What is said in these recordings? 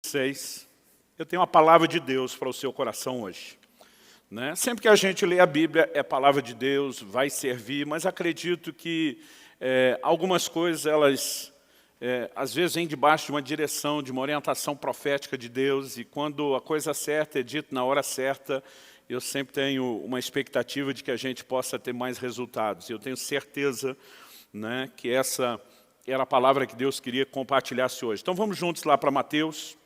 6, eu tenho uma palavra de Deus para o seu coração hoje. Sempre que a gente lê a Bíblia, é palavra de Deus, vai servir, mas acredito que algumas coisas, elas às vezes vêm debaixo de uma direção, de uma orientação profética de Deus, e quando a coisa certa é dita na hora certa, eu sempre tenho uma expectativa de que a gente possa ter mais resultados. Eu tenho certeza que essa era a palavra que Deus queria que compartilhasse hoje. Então vamos juntos lá para Mateus,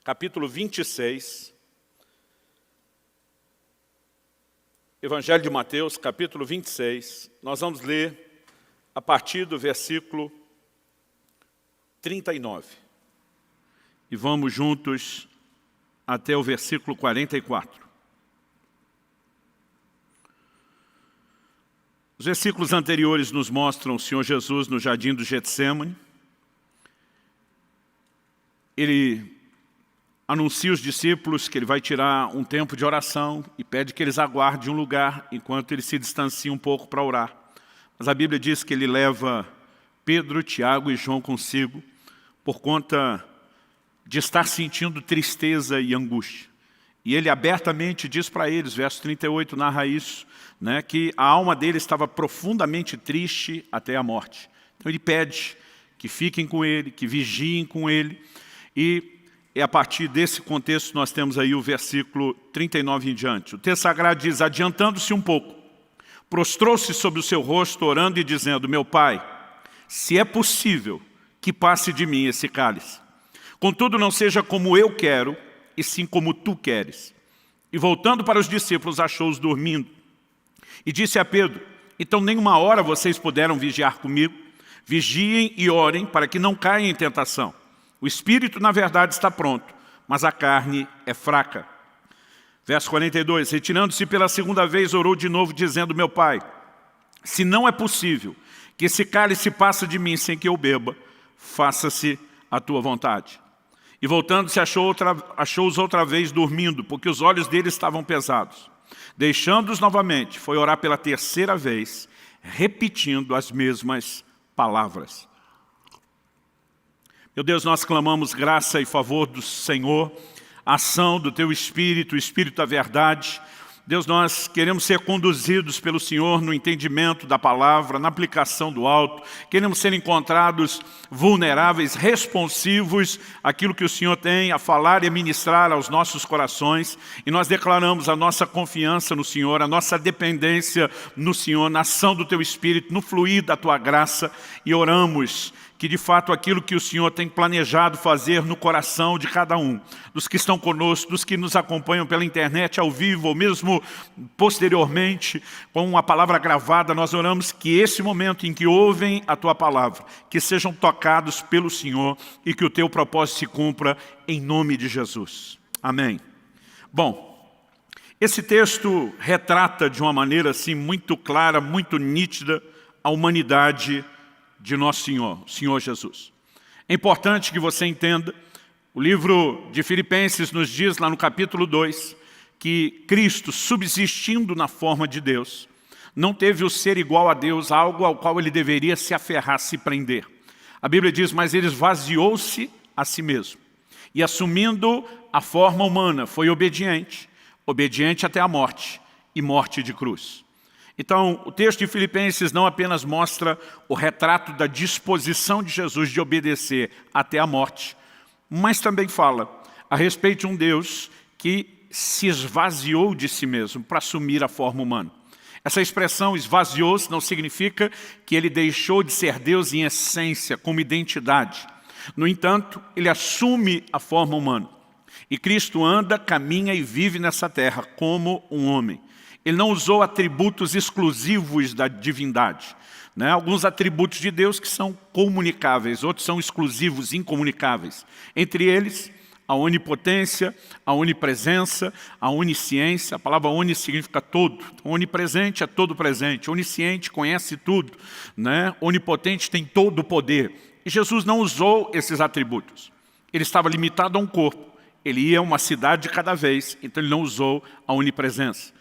capítulo 26. Evangelho de Mateus, capítulo 26. Nós vamos ler a partir do versículo 39. E vamos juntos até o versículo 44. Os versículos anteriores nos mostram o Senhor Jesus no jardim do Getsêmani. Ele anuncia aos discípulos que ele vai tirar um tempo de oração e pede que eles aguardem um lugar enquanto ele se distancia um pouco para orar. Mas a Bíblia diz que ele leva Pedro, Tiago e João consigo por conta de estar sentindo tristeza e angústia. E ele abertamente diz para eles, verso 38 narra isso, que a alma dele estava profundamente triste até a morte. Então ele pede que fiquem com ele, que vigiem com ele. E a partir desse contexto nós temos aí o versículo 39 em diante. O texto sagrado diz, adiantando-se um pouco, prostrou-se sobre o seu rosto, orando e dizendo, meu Pai, se é possível que passe de mim esse cálice. Contudo, não seja como eu quero, e sim como tu queres. E voltando para os discípulos, achou-os dormindo. E disse a Pedro, então nem uma hora vocês puderam vigiar comigo? Vigiem e orem para que não caiam em tentação. O espírito, na verdade, está pronto, mas a carne é fraca. Verso 42, retirando-se pela segunda vez, orou de novo, dizendo, meu Pai, se não é possível que esse cálice passe de mim sem que eu beba, faça-se a tua vontade. E voltando-se, achou-os outra vez dormindo, porque os olhos deles estavam pesados. Deixando-os novamente, foi orar pela terceira vez, repetindo as mesmas palavras. Meu Deus, nós clamamos graça e favor do Senhor, ação do Teu Espírito, o Espírito da verdade. Deus, nós queremos ser conduzidos pelo Senhor no entendimento da palavra, na aplicação do alto. Queremos ser encontrados vulneráveis, responsivos àquilo que o Senhor tem a falar e a ministrar aos nossos corações. E nós declaramos a nossa confiança no Senhor, a nossa dependência no Senhor, na ação do Teu Espírito, no fluir da Tua graça. E oramos que de fato aquilo que o Senhor tem planejado fazer no coração de cada um, dos que estão conosco, dos que nos acompanham pela internet, ao vivo, ou mesmo posteriormente, com uma palavra gravada, nós oramos que esse momento em que ouvem a Tua palavra, que sejam tocados pelo Senhor e que o Teu propósito se cumpra em nome de Jesus. Amém. Bom, esse texto retrata de uma maneira assim muito clara, muito nítida, a humanidade de nosso Senhor, o Senhor Jesus. É importante que você entenda, o livro de Filipenses nos diz lá no capítulo 2, que Cristo, subsistindo na forma de Deus, não teve o ser igual a Deus, algo ao qual ele deveria se aferrar, se prender. A Bíblia diz, mas ele esvaziou-se a si mesmo. E assumindo a forma humana, foi obediente, obediente até a morte, e morte de cruz. Então, o texto de Filipenses não apenas mostra o retrato da disposição de Jesus de obedecer até a morte, mas também fala a respeito de um Deus que se esvaziou de si mesmo para assumir a forma humana. Essa expressão esvaziou-se não significa que ele deixou de ser Deus em essência, como identidade. No entanto, ele assume a forma humana. E Cristo anda, caminha e vive nessa terra como um homem. Ele não usou atributos exclusivos da divindade. Alguns atributos de Deus que são comunicáveis, outros são exclusivos, incomunicáveis. Entre eles, a onipotência, a onipresença, a onisciência. A palavra oni significa todo. Onipresente é todo presente. Onisciente conhece tudo. Onipotente tem todo o poder. E Jesus não usou esses atributos. Ele estava limitado a um corpo. Ele ia a uma cidade de cada vez, então ele não usou a onipresença.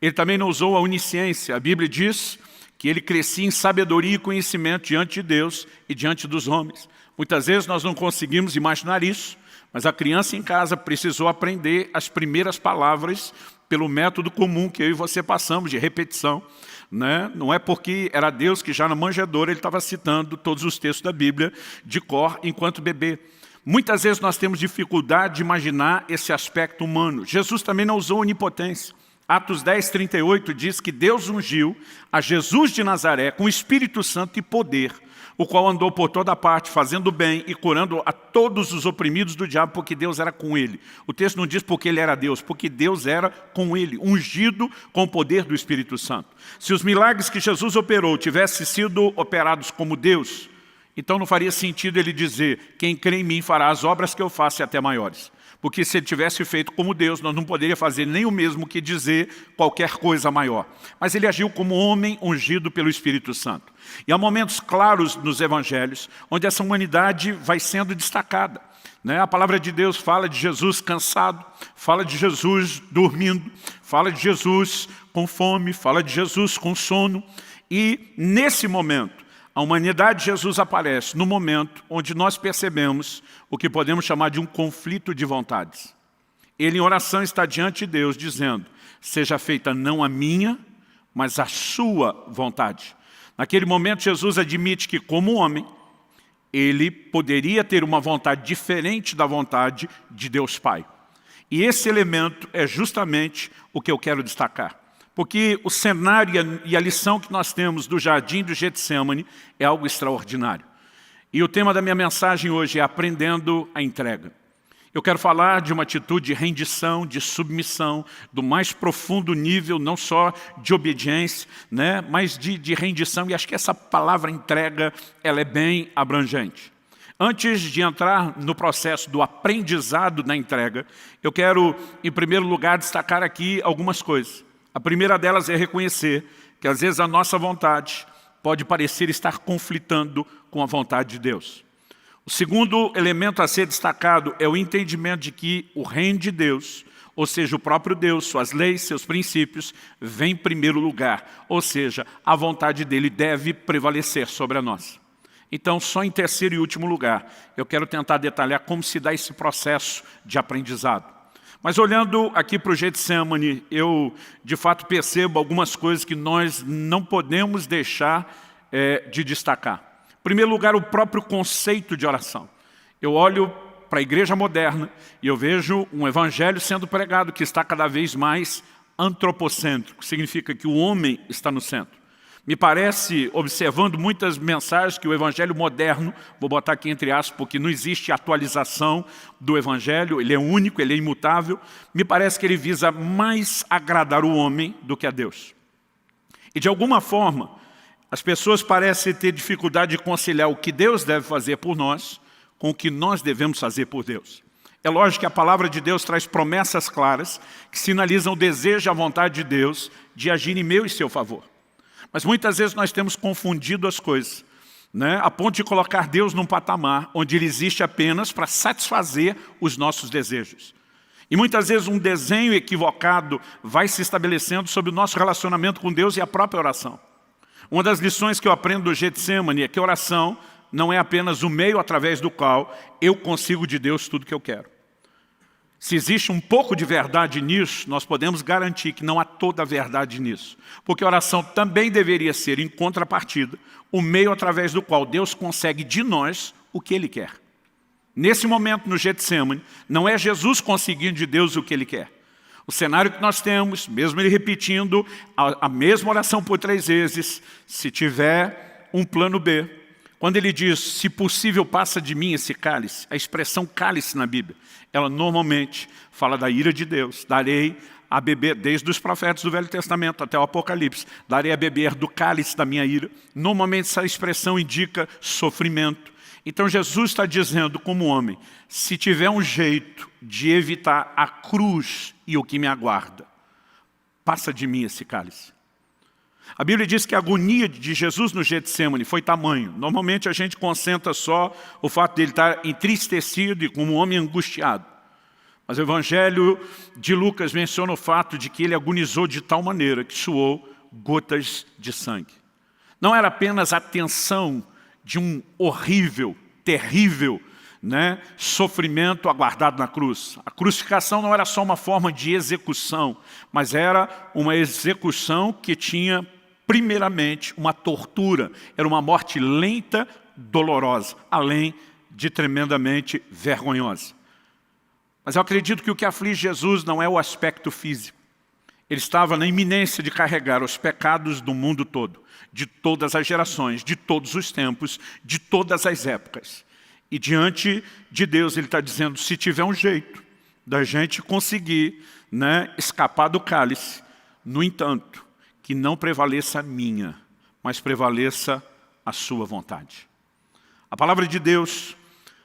Ele também não usou a onisciência. A Bíblia diz que ele crescia em sabedoria e conhecimento diante de Deus e diante dos homens. Muitas vezes nós não conseguimos imaginar isso, Mas a criança em casa precisou aprender as primeiras palavras pelo método comum que eu e você passamos, de repetição. Né? Não é porque era Deus que já na manjedoura ele estava citando todos os textos da Bíblia de cor enquanto bebê. Muitas vezes nós temos dificuldade de imaginar esse aspecto humano. Jesus também não usou onipotência. Atos 10, 38 diz que Deus ungiu a Jesus de Nazaré com o Espírito Santo e poder, o qual andou por toda parte, fazendo bem e curando a todos os oprimidos do diabo, porque Deus era com ele. O texto não diz porque ele era Deus, porque Deus era com ele, ungido com o poder do Espírito Santo. Se os milagres que Jesus operou tivessem sido operados como Deus, então não faria sentido ele dizer, quem crê em mim fará as obras que eu faço e até maiores. Porque se ele tivesse feito como Deus, nós não poderíamos fazer nem o mesmo que dizer qualquer coisa maior. Mas ele agiu como homem ungido pelo Espírito Santo. E há momentos claros nos evangelhos, onde essa humanidade vai sendo destacada. Né? A palavra de Deus fala de Jesus cansado, fala de Jesus dormindo, fala de Jesus com fome, fala de Jesus com sono. E nesse momento, a humanidade de Jesus aparece no momento onde nós percebemos o que podemos chamar de um conflito de vontades. Ele em oração está diante de Deus dizendo, seja feita não a minha, mas a sua vontade. Naquele momento Jesus admite que como homem, ele poderia ter uma vontade diferente da vontade de Deus Pai. E esse elemento é justamente o que eu quero destacar. Porque o cenário e a lição que nós temos do jardim do Getsemane é algo extraordinário. E o tema da minha mensagem hoje é aprendendo a entrega. Eu quero falar de uma atitude de rendição, de submissão, do mais profundo nível, não só de obediência, né, mas de rendição. E acho que essa palavra entrega, ela é bem abrangente. Antes de entrar no processo do aprendizado na entrega, eu quero, em primeiro lugar, destacar aqui algumas coisas. A primeira delas é reconhecer que às vezes a nossa vontade pode parecer estar conflitando com a vontade de Deus. O segundo elemento a ser destacado é o entendimento de que o reino de Deus, ou seja, o próprio Deus, suas leis, seus princípios, vem em primeiro lugar. Ou seja, a vontade dele deve prevalecer sobre a nossa. Então, só em terceiro e último lugar, eu quero tentar detalhar como se dá esse processo de aprendizado. Mas olhando aqui para o Getsemane, eu de fato percebo algumas coisas que nós não podemos deixar de destacar. Em primeiro lugar, o próprio conceito de oração. Eu olho para a igreja moderna e eu vejo um evangelho sendo pregado que está cada vez mais antropocêntrico, significa que o homem está no centro. Me parece, observando muitas mensagens, que o evangelho moderno, vou botar aqui entre aspas, porque não existe atualização do evangelho, ele é único, ele é imutável, me parece que ele visa mais agradar o homem do que a Deus. E de alguma forma, as pessoas parecem ter dificuldade de conciliar o que Deus deve fazer por nós com o que nós devemos fazer por Deus. É lógico que a palavra de Deus traz promessas claras que sinalizam o desejo e a vontade de Deus de agir em meu e seu favor. Mas muitas vezes nós temos confundido as coisas, né? A ponto de colocar Deus num patamar onde Ele existe apenas para satisfazer os nossos desejos. E muitas vezes um desenho equivocado vai se estabelecendo sobre o nosso relacionamento com Deus e a própria oração. Uma das lições que eu aprendo do Getsemane é que a oração não é apenas o meio através do qual eu consigo de Deus tudo que eu quero. Se existe um pouco de verdade nisso, nós podemos garantir que não há toda a verdade nisso. Porque a oração também deveria ser, em contrapartida, o meio através do qual Deus consegue de nós o que Ele quer. Nesse momento, no Getsemane, não é Jesus conseguindo de Deus o que Ele quer. O cenário que nós temos, mesmo Ele repetindo a mesma oração por 3 vezes, se tiver um plano B, quando Ele diz, se possível, passa de mim esse cálice, a expressão cálice na Bíblia, ela normalmente fala da ira de Deus. Darei a beber, desde os profetas do Velho Testamento até o Apocalipse, darei a beber do cálice da minha ira. Normalmente essa expressão indica sofrimento. Então Jesus está dizendo como homem, se tiver um jeito de evitar a cruz e o que me aguarda, passa de mim esse cálice. A Bíblia diz que a agonia de Jesus no Getsemane foi tamanho. Normalmente a gente concentra só o fato de ele estar entristecido e como um homem angustiado. Mas o Evangelho de Lucas menciona o fato de que ele agonizou de tal maneira que suou gotas de sangue. Não era apenas a tensão de um horrível, terrível, né, sofrimento aguardado na cruz. A crucificação não era só uma forma de execução, mas era uma execução que tinha, primeiramente, uma tortura. Era uma morte lenta, dolorosa, além de tremendamente vergonhosa. Mas eu acredito que o que aflige Jesus não é o aspecto físico. Ele estava na iminência de carregar os pecados do mundo todo, de todas as gerações, de todos os tempos, de todas as épocas. E diante de Deus ele está dizendo, se tiver um jeito da gente conseguir, né, escapar do cálice, no entanto, que não prevaleça a minha, mas prevaleça a sua vontade. A palavra de Deus,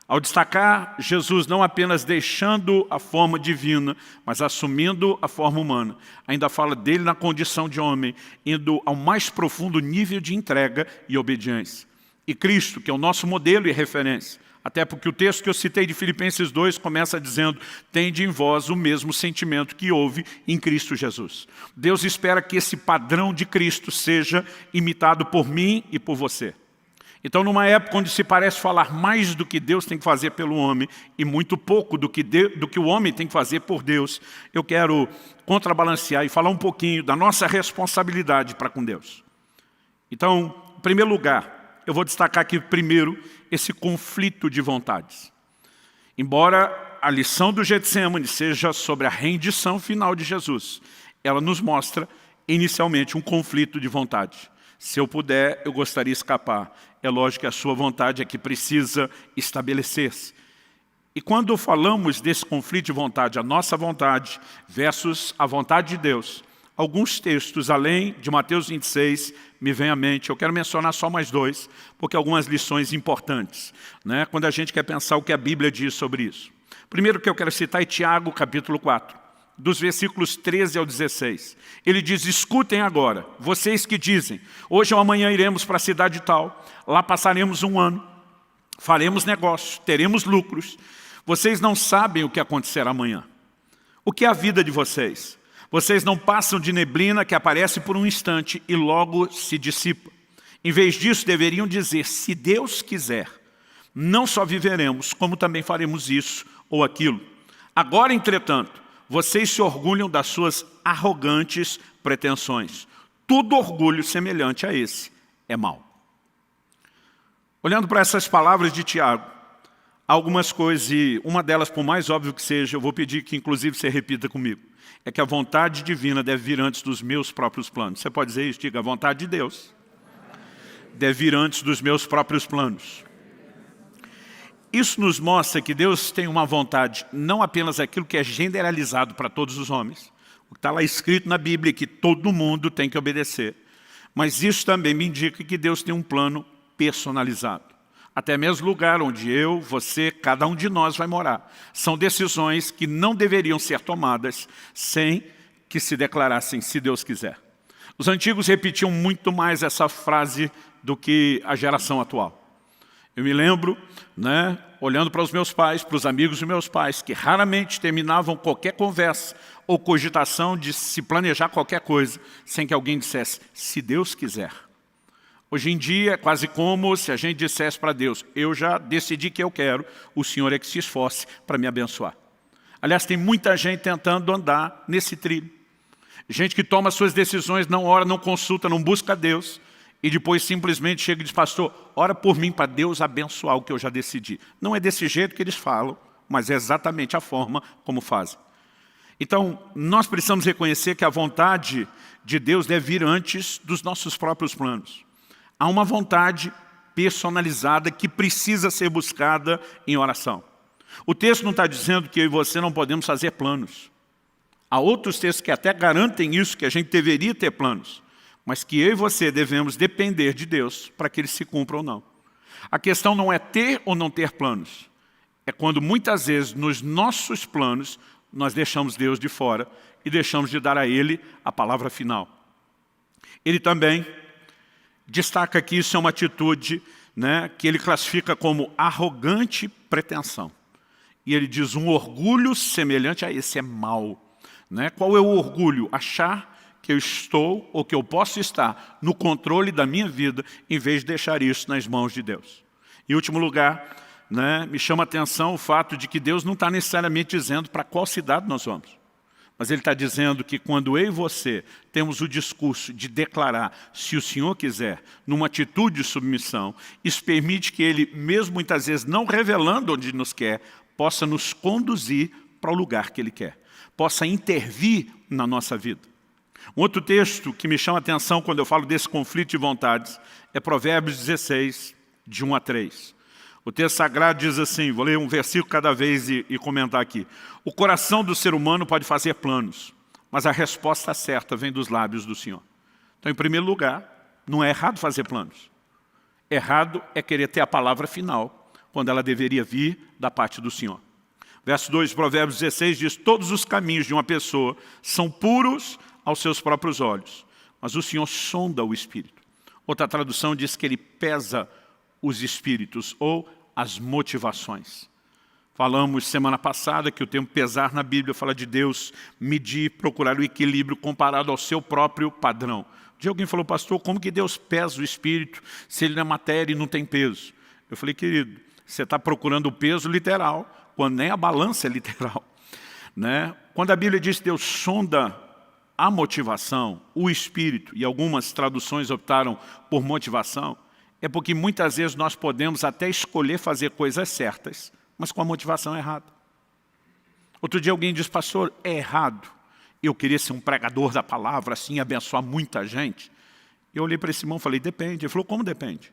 ao destacar Jesus não apenas deixando a forma divina, mas assumindo a forma humana, ainda fala dele na condição de homem, indo ao mais profundo nível de entrega e obediência. E Cristo, que é o nosso modelo e referência, até porque o texto que eu citei de Filipenses 2 começa dizendo, tende em vós o mesmo sentimento que houve em Cristo Jesus. Deus espera que esse padrão de Cristo seja imitado por mim e por você. Então, numa época onde se parece falar mais do que Deus tem que fazer pelo homem e muito pouco do que o homem tem que fazer por Deus, eu quero contrabalancear e falar um pouquinho da nossa responsabilidade para com Deus. Então, em primeiro lugar, eu vou destacar aqui primeiro esse conflito de vontades. Embora a lição do Getsemane seja sobre a rendição final de Jesus, ela nos mostra inicialmente um conflito de vontade. Se eu puder, eu gostaria de escapar. É lógico que a sua vontade é que precisa estabelecer-se. E quando falamos desse conflito de vontade, a nossa vontade versus a vontade de Deus, alguns textos, além de Mateus 26, me vem à mente. Eu quero mencionar só mais dois, porque algumas lições importantes, né, quando a gente quer pensar o que a Bíblia diz sobre isso. Primeiro que eu quero citar é Tiago, capítulo 4. Dos versículos 13 ao 16. Ele diz, escutem agora, vocês que dizem, hoje ou amanhã iremos para a cidade tal, lá passaremos um ano, faremos negócios, teremos lucros. Vocês não sabem o que acontecerá amanhã. O que é a vida de vocês? Vocês não passam de neblina que aparece por um instante e logo se dissipa. Em vez disso, deveriam dizer, se Deus quiser, não só viveremos, como também faremos isso ou aquilo. Agora, entretanto, vocês se orgulham das suas arrogantes pretensões. Todo orgulho semelhante a esse é mau. Olhando para essas palavras de Tiago, há algumas coisas, e uma delas, por mais óbvio que seja, eu vou pedir que inclusive você repita comigo, é que a vontade divina deve vir antes dos meus próprios planos. Você pode dizer isso? Diga, a vontade de Deus deve vir antes dos meus próprios planos. Isso nos mostra que Deus tem uma vontade, não apenas aquilo que é generalizado para todos os homens, o que está lá escrito na Bíblia, que todo mundo tem que obedecer, mas isso também me indica que Deus tem um plano personalizado. Até mesmo o lugar onde eu, você, cada um de nós vai morar. São decisões que não deveriam ser tomadas sem que se declarassem, se Deus quiser. Os antigos repetiam muito mais essa frase do que a geração atual. Eu me lembro, né, olhando para os meus pais, para os amigos dos meus pais, que raramente terminavam qualquer conversa ou cogitação de se planejar qualquer coisa, sem que alguém dissesse, se Deus quiser. Hoje em dia é quase como se a gente dissesse para Deus, eu já decidi que eu quero, o Senhor é que se esforce para me abençoar. Aliás, tem muita gente tentando andar nesse trilho. Gente que toma suas decisões, não ora, não consulta, não busca Deus, e depois simplesmente chega e diz, pastor, ora por mim para Deus abençoar o que eu já decidi. Não é desse jeito que eles falam, mas é exatamente a forma como fazem. Então, nós precisamos reconhecer que a vontade de Deus deve vir antes dos nossos próprios planos. Há uma vontade personalizada que precisa ser buscada em oração. O texto não está dizendo que eu e você não podemos fazer planos. Há outros textos que até garantem isso, que a gente deveria ter planos, mas que eu e você devemos depender de Deus para que eles se cumpram ou não. A questão não é ter ou não ter planos. É quando muitas vezes nos nossos planos nós deixamos Deus de fora e deixamos de dar a Ele a palavra final. Ele também destaca que isso é uma atitude, né, que ele classifica como arrogante pretensão. E ele diz, um orgulho semelhante a esse é mau. Né? Qual é o orgulho? Achar que eu estou ou que eu posso estar no controle da minha vida, em vez de deixar isso nas mãos de Deus. Em último lugar, né, me chama a atenção o fato de que Deus não está necessariamente dizendo para qual cidade nós vamos. Mas Ele está dizendo que quando eu e você temos o discurso de declarar, se o Senhor quiser, numa atitude de submissão, isso permite que Ele, mesmo muitas vezes não revelando onde nos quer, possa nos conduzir para o lugar que Ele quer, possa intervir na nossa vida. Um outro texto que me chama a atenção quando eu falo desse conflito de vontades é Provérbios 16, de 1 a 3. O texto sagrado diz assim, vou ler um versículo cada vez e comentar aqui. O coração do ser humano pode fazer planos, mas a resposta certa vem dos lábios do Senhor. Então, em primeiro lugar, não é errado fazer planos. Errado é querer ter a palavra final, quando ela deveria vir da parte do Senhor. Verso 2 de Provérbios 16 diz, todos os caminhos de uma pessoa são puros aos seus próprios olhos, mas o Senhor sonda o espírito. Outra tradução diz que Ele pesa os espíritos ou as motivações. Falamos semana passada que o termo pesar na Bíblia fala de Deus medir, procurar o equilíbrio comparado ao seu próprio padrão. Um dia alguém falou, pastor, como que Deus pesa o espírito se ele não é matéria e não tem peso? Eu falei, querido, você está procurando o peso literal, quando nem a balança é literal. Né? Quando a Bíblia diz que Deus sonda a motivação, o espírito, e algumas traduções optaram por motivação, é porque muitas vezes nós podemos até escolher fazer coisas certas, mas com a motivação errada. Outro dia alguém disse, pastor, é errado eu queria ser um pregador da palavra, assim, abençoar muita gente. Eu olhei para esse irmão e falei, depende. Ele falou, como depende?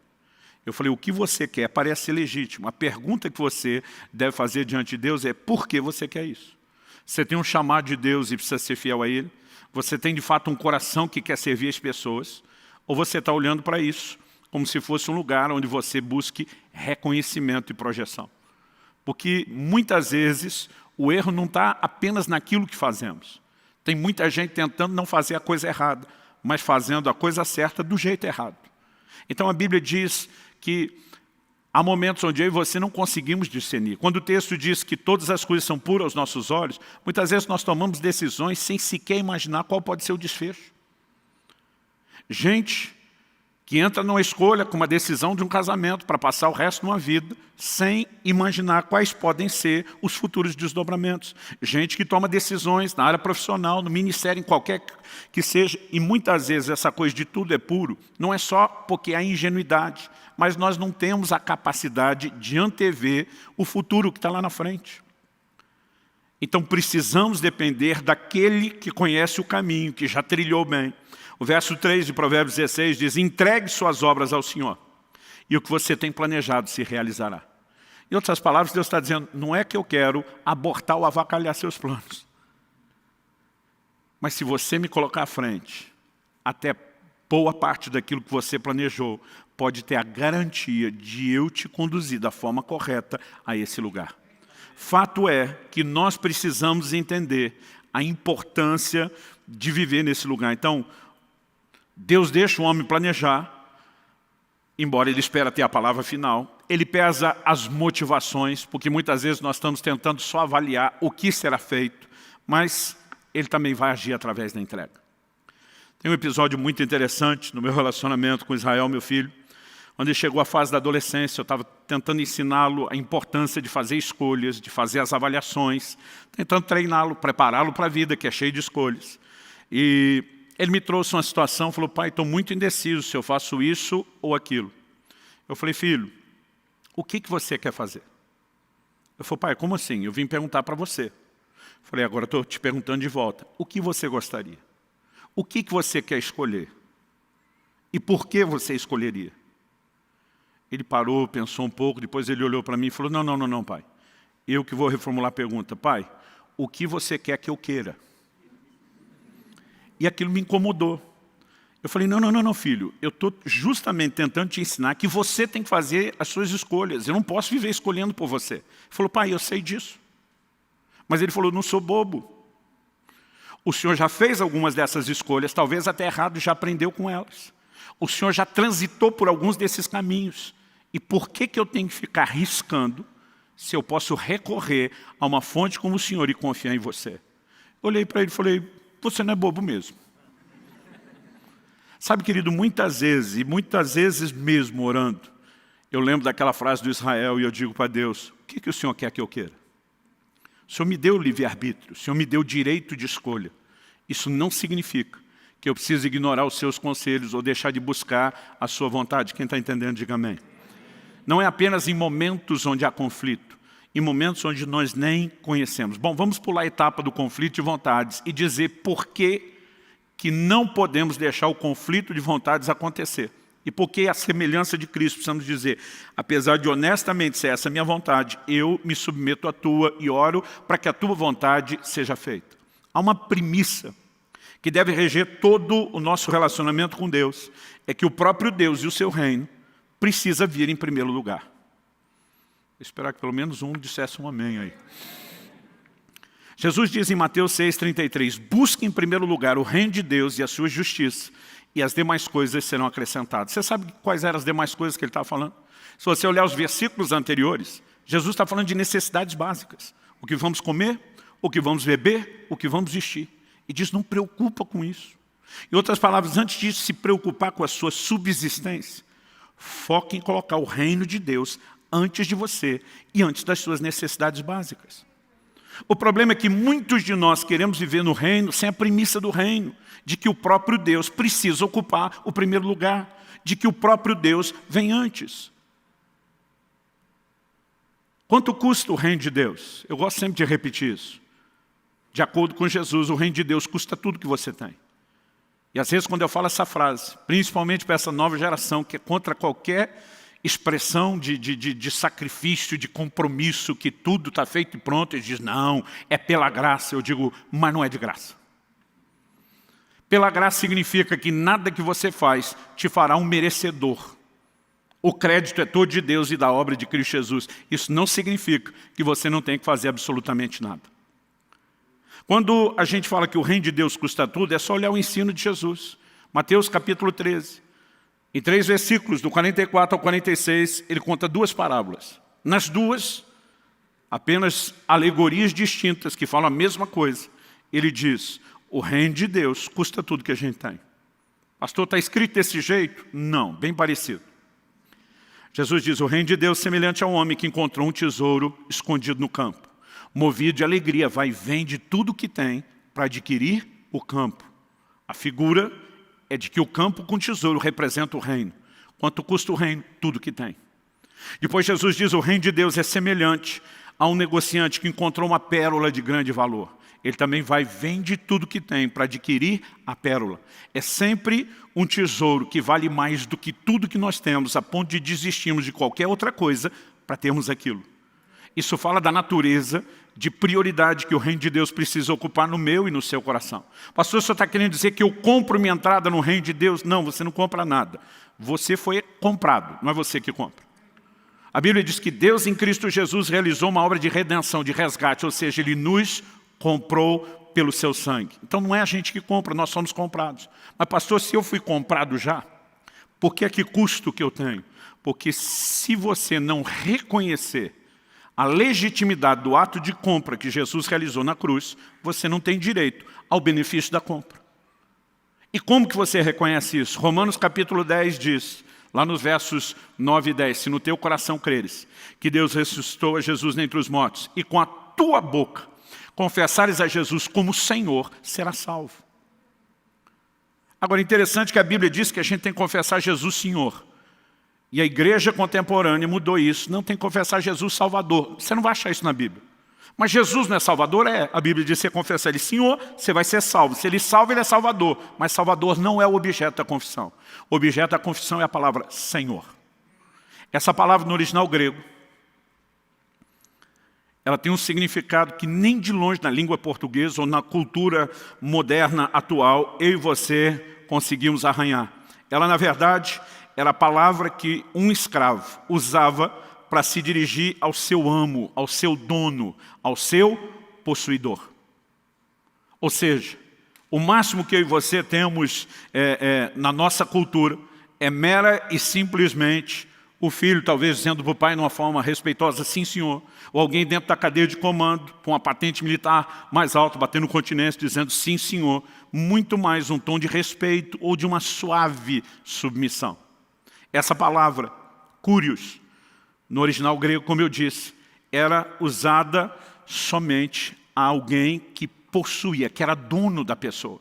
Eu falei, o que você quer parece ser legítimo. A pergunta que você deve fazer diante de Deus é, por que você quer isso? Você tem um chamado de Deus e precisa ser fiel a Ele? Você tem de fato um coração que quer servir as pessoas? Ou você está olhando para isso como se fosse um lugar onde você busque reconhecimento e projeção? Porque muitas vezes o erro não está apenas naquilo que fazemos. Tem muita gente tentando não fazer a coisa errada, mas fazendo a coisa certa do jeito errado. Então a Bíblia diz que há momentos onde eu e você não conseguimos discernir. Quando o texto diz que todas as coisas são puras aos nossos olhos, muitas vezes nós tomamos decisões sem sequer imaginar qual pode ser o desfecho. Gente que entra numa escolha com uma decisão de um casamento para passar o resto de uma vida sem imaginar quais podem ser os futuros desdobramentos. Gente que toma decisões na área profissional, no ministério, em qualquer que seja, e muitas vezes essa coisa de tudo é puro, não é só porque há ingenuidade, mas nós não temos a capacidade de antever o futuro que está lá na frente. Então precisamos depender daquele que conhece o caminho, que já trilhou bem. O verso 3 de Provérbios 16 diz, entregue suas obras ao Senhor, e o que você tem planejado se realizará. Em outras palavras, Deus está dizendo, não é que eu quero abortar ou avacalhar seus planos. Mas se você me colocar à frente, até boa parte daquilo que você planejou, pode ter a garantia de eu te conduzir da forma correta a esse lugar. Fato é que nós precisamos entender a importância de viver nesse lugar. Então, Deus deixa o homem planejar, embora ele espera ter a palavra final. Ele pesa as motivações, porque muitas vezes nós estamos tentando só avaliar o que será feito, mas Ele também vai agir através da entrega. Tem um episódio muito interessante no meu relacionamento com Israel, meu filho. Quando ele chegou à fase da adolescência, eu estava tentando ensiná-lo a importância de fazer escolhas, de fazer as avaliações, tentando treiná-lo, prepará-lo para a vida, que é cheia de escolhas. E ele me trouxe uma situação, falou, pai, estou muito indeciso se eu faço isso ou aquilo. Eu falei, filho, o que você quer fazer? Eu falei, pai, como assim? Eu vim perguntar para você. Eu falei, agora estou te perguntando de volta. O que você gostaria? O que você quer escolher? E por que você escolheria? Ele parou, pensou um pouco, depois ele olhou para mim e falou, não, pai. Eu que vou reformular a pergunta. Pai, o que você quer que eu queira? E aquilo me incomodou. Eu falei, não, filho, eu estou justamente tentando te ensinar que você tem que fazer as suas escolhas. Eu não posso viver escolhendo por você. Ele falou, pai, eu sei disso. Mas ele falou, não sou bobo. O senhor já fez algumas dessas escolhas, talvez até errado, já aprendeu com elas. O senhor já transitou por alguns desses caminhos. E por que eu tenho que ficar arriscando se eu posso recorrer a uma fonte como o senhor e confiar em você? Eu olhei para ele e falei, você não é bobo mesmo. Sabe, querido, muitas vezes, e muitas vezes mesmo orando, Eu lembro daquela frase do Israel e eu digo para Deus, o que o Senhor quer que eu queira? O Senhor me deu o livre-arbítrio, o Senhor me deu o direito de escolha. Isso não significa que eu preciso ignorar os seus conselhos ou deixar de buscar a sua vontade. Quem está entendendo, diga amém. Não é apenas em momentos onde há conflito, em momentos onde nós nem conhecemos. Bom, vamos pular a etapa do conflito de vontades e dizer por que não podemos deixar o conflito de vontades acontecer. E por que a semelhança de Cristo, precisamos dizer, apesar de honestamente ser essa a minha vontade, eu me submeto à tua e oro para que a tua vontade seja feita. Há uma premissa que deve reger todo o nosso relacionamento com Deus, é que o próprio Deus e o seu reino precisa vir em primeiro lugar. Vou esperar que pelo menos um dissesse um amém aí. Jesus diz em Mateus 6,33, busque em primeiro lugar o reino de Deus e a sua justiça, e as demais coisas serão acrescentadas. Você sabe quais eram as demais coisas que ele estava falando? Se você olhar os versículos anteriores, Jesus está falando de necessidades básicas. O que vamos comer, o que vamos beber, o que vamos vestir. E diz, não preocupa com isso. Em outras palavras, antes de se preocupar com a sua subsistência, foque em colocar o reino de Deus antes de você e antes das suas necessidades básicas. O problema é que muitos de nós queremos viver no reino sem a premissa do reino, de que o próprio Deus precisa ocupar o primeiro lugar, de que o próprio Deus vem antes. Quanto custa o reino de Deus? Eu gosto sempre de repetir isso. De acordo com Jesus, o reino de Deus custa tudo que você tem. E às vezes quando eu falo essa frase, principalmente para essa nova geração que é contra qualquer expressão de sacrifício, de compromisso, que tudo está feito e pronto, eles dizem, não, é pela graça. Eu digo, mas não é de graça. Pela graça significa que nada que você faz te fará um merecedor. O crédito é todo de Deus e da obra de Cristo Jesus. Isso não significa que você não tem que fazer absolutamente nada. Quando a gente fala que o reino de Deus custa tudo, é só olhar o ensino de Jesus. Mateus capítulo 13. Em 3 versículos, do 44 ao 46, ele conta 2 parábolas. Nas duas, apenas alegorias distintas que falam a mesma coisa. Ele diz, o reino de Deus custa tudo que a gente tem. Pastor, está escrito desse jeito? Não, bem parecido. Jesus diz, o reino de Deus é semelhante ao homem que encontrou um tesouro escondido no campo. Movido de alegria, vai e vende tudo o que tem para adquirir o campo. A figura é de que o campo com tesouro representa o reino. Quanto custa o reino? Tudo que tem. Depois Jesus diz, o reino de Deus é semelhante a um negociante que encontrou uma pérola de grande valor. Ele também vai e vende tudo que tem para adquirir a pérola. É sempre um tesouro que vale mais do que tudo que nós temos, a ponto de desistirmos de qualquer outra coisa para termos aquilo. Isso fala da natureza de prioridade que o reino de Deus precisa ocupar no meu e no seu coração. Pastor, o senhor está querendo dizer que eu compro minha entrada no reino de Deus? Não, você não compra nada. Você foi comprado, não é você que compra. A Bíblia diz que Deus em Cristo Jesus realizou uma obra de redenção, de resgate, ou seja, Ele nos comprou pelo seu sangue. Então não é a gente que compra, nós somos comprados. Mas pastor, se eu fui comprado já, por que é que custa o que eu tenho? Porque se você não reconhecer a legitimidade do ato de compra que Jesus realizou na cruz, você não tem direito ao benefício da compra. E como que você reconhece isso? Romanos capítulo 10 diz, lá nos versos 9 e 10, se no teu coração creres que Deus ressuscitou a Jesus dentre os mortos, e com a tua boca confessares a Jesus como Senhor, será salvo. Agora, interessante que a Bíblia diz que a gente tem que confessar Jesus Senhor. E a igreja contemporânea mudou isso. Não tem que confessar Jesus Salvador. Você não vai achar isso na Bíblia. Mas Jesus não é Salvador? É. A Bíblia diz que você confessa Ele Senhor, você vai ser salvo. Se Ele salva, Ele é Salvador. Mas Salvador não é o objeto da confissão. O objeto da confissão é a palavra Senhor. Essa palavra no original grego, ela tem um significado que nem de longe na língua portuguesa ou na cultura moderna atual, eu e você conseguimos arranhar. Ela, na verdade, era a palavra que um escravo usava para se dirigir ao seu amo, ao seu dono, ao seu possuidor. Ou seja, o máximo que eu e você temos na nossa cultura é mera e simplesmente o filho, talvez dizendo para o pai de uma forma respeitosa, sim senhor, ou alguém dentro da cadeia de comando, com uma patente militar mais alta, batendo continência, dizendo sim senhor, muito mais um tom de respeito ou de uma suave submissão. Essa palavra, curios, no original grego, como eu disse, era usada somente a alguém que possuía, que era dono da pessoa.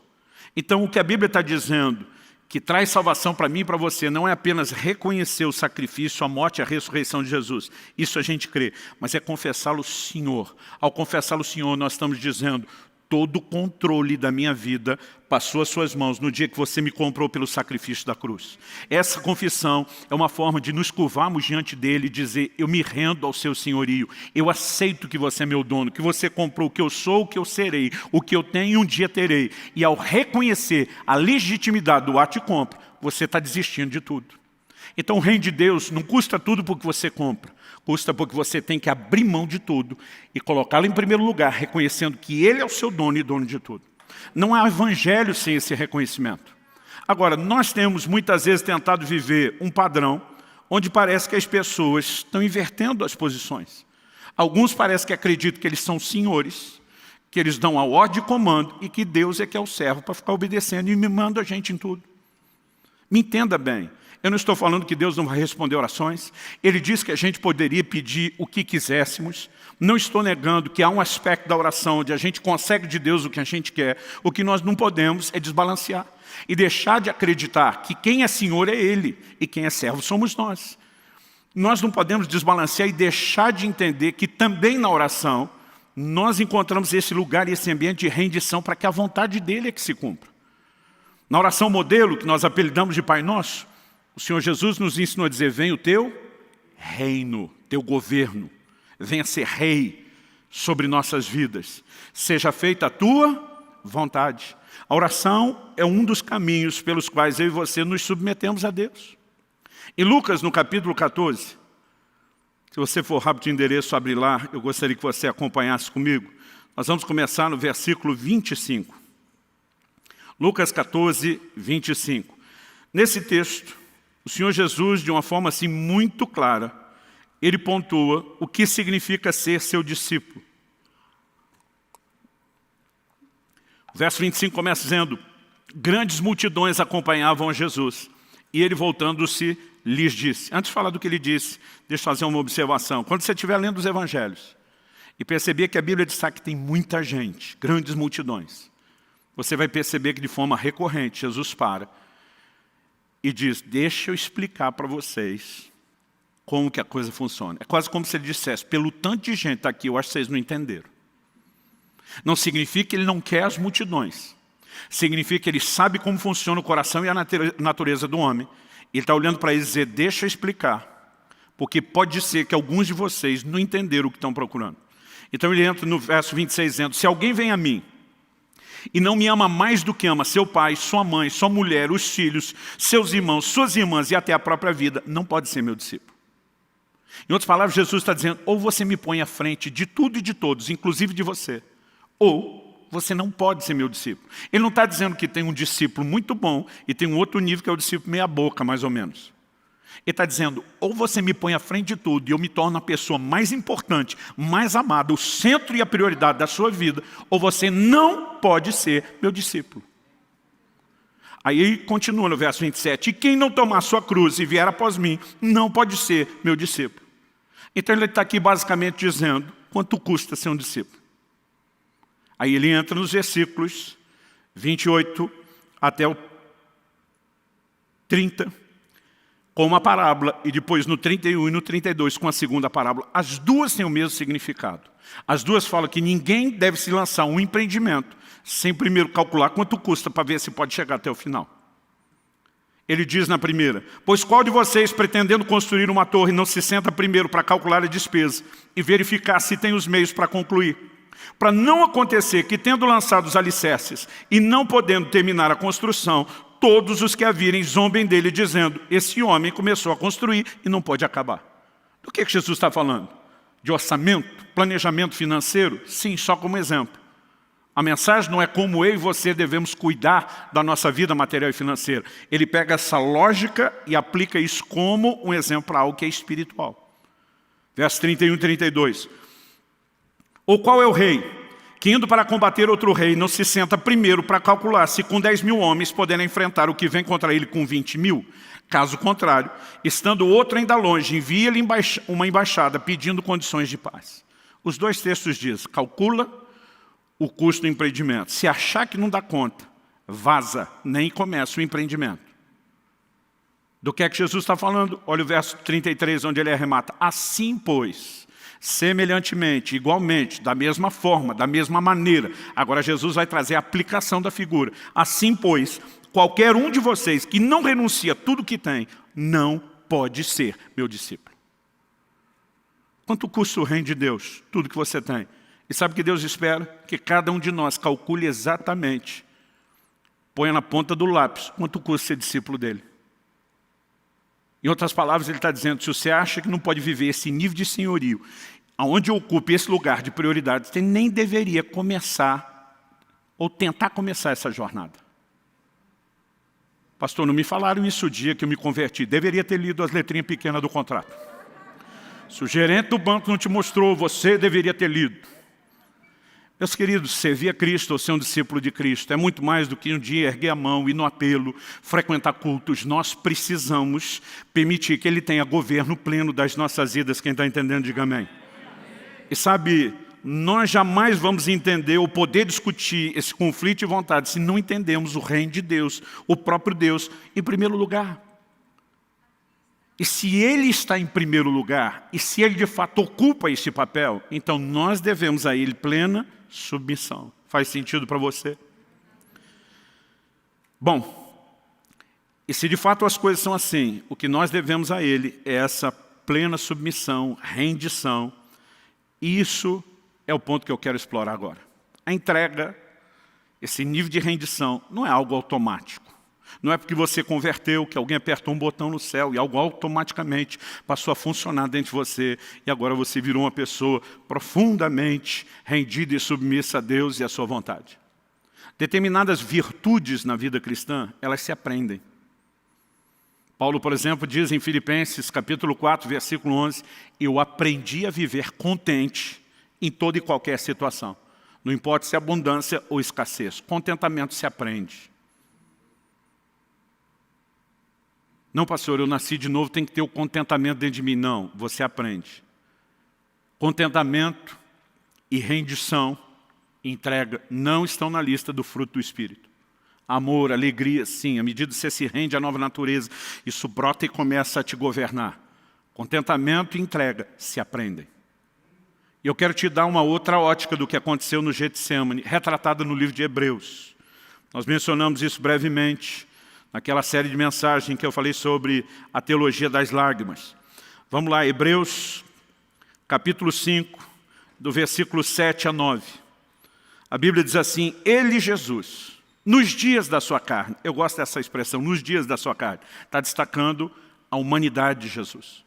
Então, o que a Bíblia está dizendo, que traz salvação para mim e para você, não é apenas reconhecer o sacrifício, a morte e a ressurreição de Jesus. Isso a gente crê, mas é confessá-lo Senhor. Ao confessá-lo Senhor, nós estamos dizendo, todo o controle da minha vida passou às suas mãos no dia que você me comprou pelo sacrifício da cruz. Essa confissão é uma forma de nos curvarmos diante dele e dizer, eu me rendo ao seu senhorio, eu aceito que você é meu dono, que você comprou o que eu sou, o que eu serei, o que eu tenho um dia terei. E ao reconhecer a legitimidade do ato de compra, você está desistindo de tudo. Então o reino de Deus não custa tudo porque você compra. Custa porque você tem que abrir mão de tudo e colocá-lo em primeiro lugar, reconhecendo que Ele é o seu dono e dono de tudo. Não há evangelho sem esse reconhecimento. Agora, nós temos muitas vezes tentado viver um padrão onde parece que as pessoas estão invertendo as posições. Alguns parecem que acreditam que eles são senhores, que eles dão a ordem de comando e que Deus é que é o servo para ficar obedecendo e mimando a gente em tudo. Me entenda bem. Eu não estou falando que Deus não vai responder orações. Ele disse que a gente poderia pedir o que quiséssemos. Não estou negando que há um aspecto da oração onde a gente consegue de Deus o que a gente quer. O que nós não podemos é desbalancear e deixar de acreditar que quem é Senhor é Ele e quem é servo somos nós. Nós não podemos desbalancear e deixar de entender que também na oração nós encontramos esse lugar e esse ambiente de rendição para que a vontade dEle é que se cumpra. Na oração modelo, que nós apelidamos de Pai Nosso, o Senhor Jesus nos ensinou a dizer, venha o teu reino, teu governo, venha ser rei sobre nossas vidas. Seja feita a tua vontade. A oração é um dos caminhos pelos quais eu e você nos submetemos a Deus. Em Lucas, no capítulo 14, se você for rápido de endereço, abre lá, eu gostaria que você acompanhasse comigo. Nós vamos começar no versículo 25. Lucas 14, 25. Nesse texto, o Senhor Jesus, de uma forma assim muito clara, ele pontua o que significa ser seu discípulo. O verso 25 começa dizendo, grandes multidões acompanhavam a Jesus, e ele voltando-se lhes disse. Antes de falar do que ele disse, deixa eu fazer uma observação. Quando você estiver lendo os evangelhos, e perceber que a Bíblia diz que tem muita gente, grandes multidões, você vai perceber que de forma recorrente Jesus para e diz, deixa eu explicar para vocês como que a coisa funciona. É quase como se ele dissesse, pelo tanto de gente está aqui, eu acho que vocês não entenderam. Não significa que ele não quer as multidões. Significa que ele sabe como funciona o coração e a natureza do homem. Ele está olhando para eles e dizer, deixa eu explicar. Porque pode ser que alguns de vocês não entenderam o que estão procurando. Então ele entra no verso 26 dizendo, se alguém vem a mim, e não me ama mais do que ama seu pai, sua mãe, sua mulher, os filhos, seus irmãos, suas irmãs e até a própria vida, não pode ser meu discípulo. Em outras palavras, Jesus está dizendo, ou você me põe à frente de tudo e de todos, inclusive de você, ou você não pode ser meu discípulo. Ele não está dizendo que tem um discípulo muito bom e tem um outro nível que é o discípulo meia boca, mais ou menos. Ele está dizendo, ou você me põe à frente de tudo e eu me torno a pessoa mais importante, mais amada, o centro e a prioridade da sua vida, ou você não pode ser meu discípulo. Aí ele continua no verso 27, e quem não tomar sua cruz e vier após mim, não pode ser meu discípulo. Então ele está aqui basicamente dizendo, quanto custa ser um discípulo? Aí ele entra nos versículos 28 até o 30, com uma parábola, e depois no 31 e no 32 com a segunda parábola. As duas têm o mesmo significado. As duas falam que ninguém deve se lançar um empreendimento sem primeiro calcular quanto custa para ver se pode chegar até o final. Ele diz na primeira, pois qual de vocês, pretendendo construir uma torre, não se senta primeiro para calcular a despesa e verificar se tem os meios para concluir? Para não acontecer que, tendo lançado os alicerces e não podendo terminar a construção, todos os que a virem zombem dele, dizendo, esse homem começou a construir e não pode acabar. Do que Jesus está falando? De orçamento, planejamento financeiro? Sim, só como exemplo. A mensagem não é como eu e você devemos cuidar da nossa vida material e financeira. Ele pega essa lógica e aplica isso como um exemplo para algo que é espiritual. Verso 31 e 32. Ou qual é o rei que indo para combater outro rei, não se senta primeiro para calcular se com 10.000 homens poderá enfrentar o que vem contra ele com 20.000. Caso contrário, estando outro ainda longe, envia-lhe uma embaixada pedindo condições de paz. Os dois textos dizem, calcula o custo do empreendimento. Se achar que não dá conta, vaza, nem começa o empreendimento. Do que é que Jesus está falando? Olha o verso 33, onde ele arremata. Assim, pois, semelhantemente, igualmente, da mesma forma, da mesma maneira. Agora Jesus vai trazer a aplicação da figura. Assim, pois, qualquer um de vocês que não renuncia a tudo que tem, não pode ser meu discípulo. Quanto custa o reino de Deus? Tudo que você tem. E sabe o que Deus espera? Que cada um de nós calcule exatamente, ponha na ponta do lápis, quanto custa ser discípulo dele. Em outras palavras, ele está dizendo, se você acha que não pode viver esse nível de senhorio, aonde ocupe esse lugar de prioridade, você nem deveria começar, ou tentar começar essa jornada. Pastor, não me falaram isso o dia que eu me converti. Deveria ter lido as letrinhas pequenas do contrato. Se o gerente do banco não te mostrou, você deveria ter lido. Meus queridos, servir a Cristo ou ser um discípulo de Cristo é muito mais do que um dia erguer a mão, ir no apelo, frequentar cultos. Nós precisamos permitir que Ele tenha governo pleno das nossas vidas. Quem está entendendo, diga amém. E sabe, nós jamais vamos entender ou poder discutir esse conflito de vontade se não entendemos o reino de Deus, o próprio Deus, em primeiro lugar. E se Ele está em primeiro lugar, e se Ele de fato ocupa esse papel, então nós devemos a Ele plena submissão. Faz sentido para você? Bom, e se de fato as coisas são assim, o que nós devemos a Ele é essa plena submissão, rendição. E isso é o ponto que eu quero explorar agora. A entrega, esse nível de rendição, não é algo automático. Não é porque você converteu, que alguém apertou um botão no céu e algo automaticamente passou a funcionar dentro de você e agora você virou uma pessoa profundamente rendida e submissa a Deus e à sua vontade. Determinadas virtudes na vida cristã, elas se aprendem. Paulo, por exemplo, diz em Filipenses, capítulo 4, versículo 11, eu aprendi a viver contente em toda e qualquer situação. Não importa se é abundância ou escassez. Contentamento se aprende. Não, pastor, eu nasci de novo, tem que ter o contentamento dentro de mim. Não, você aprende. Contentamento e rendição, entrega, não estão na lista do fruto do Espírito. Amor, alegria, sim. À medida que você se rende à nova natureza, isso brota e começa a te governar. Contentamento e entrega se aprendem. E eu quero te dar uma outra ótica do que aconteceu no Getsemane, retratada no livro de Hebreus. Nós mencionamos isso brevemente naquela série de mensagens que eu falei sobre a teologia das lágrimas. Vamos lá, Hebreus, capítulo 5, do versículo 7 a 9. A Bíblia diz assim, Ele, Jesus, nos dias da sua carne, eu gosto dessa expressão, nos dias da sua carne, está destacando a humanidade de Jesus.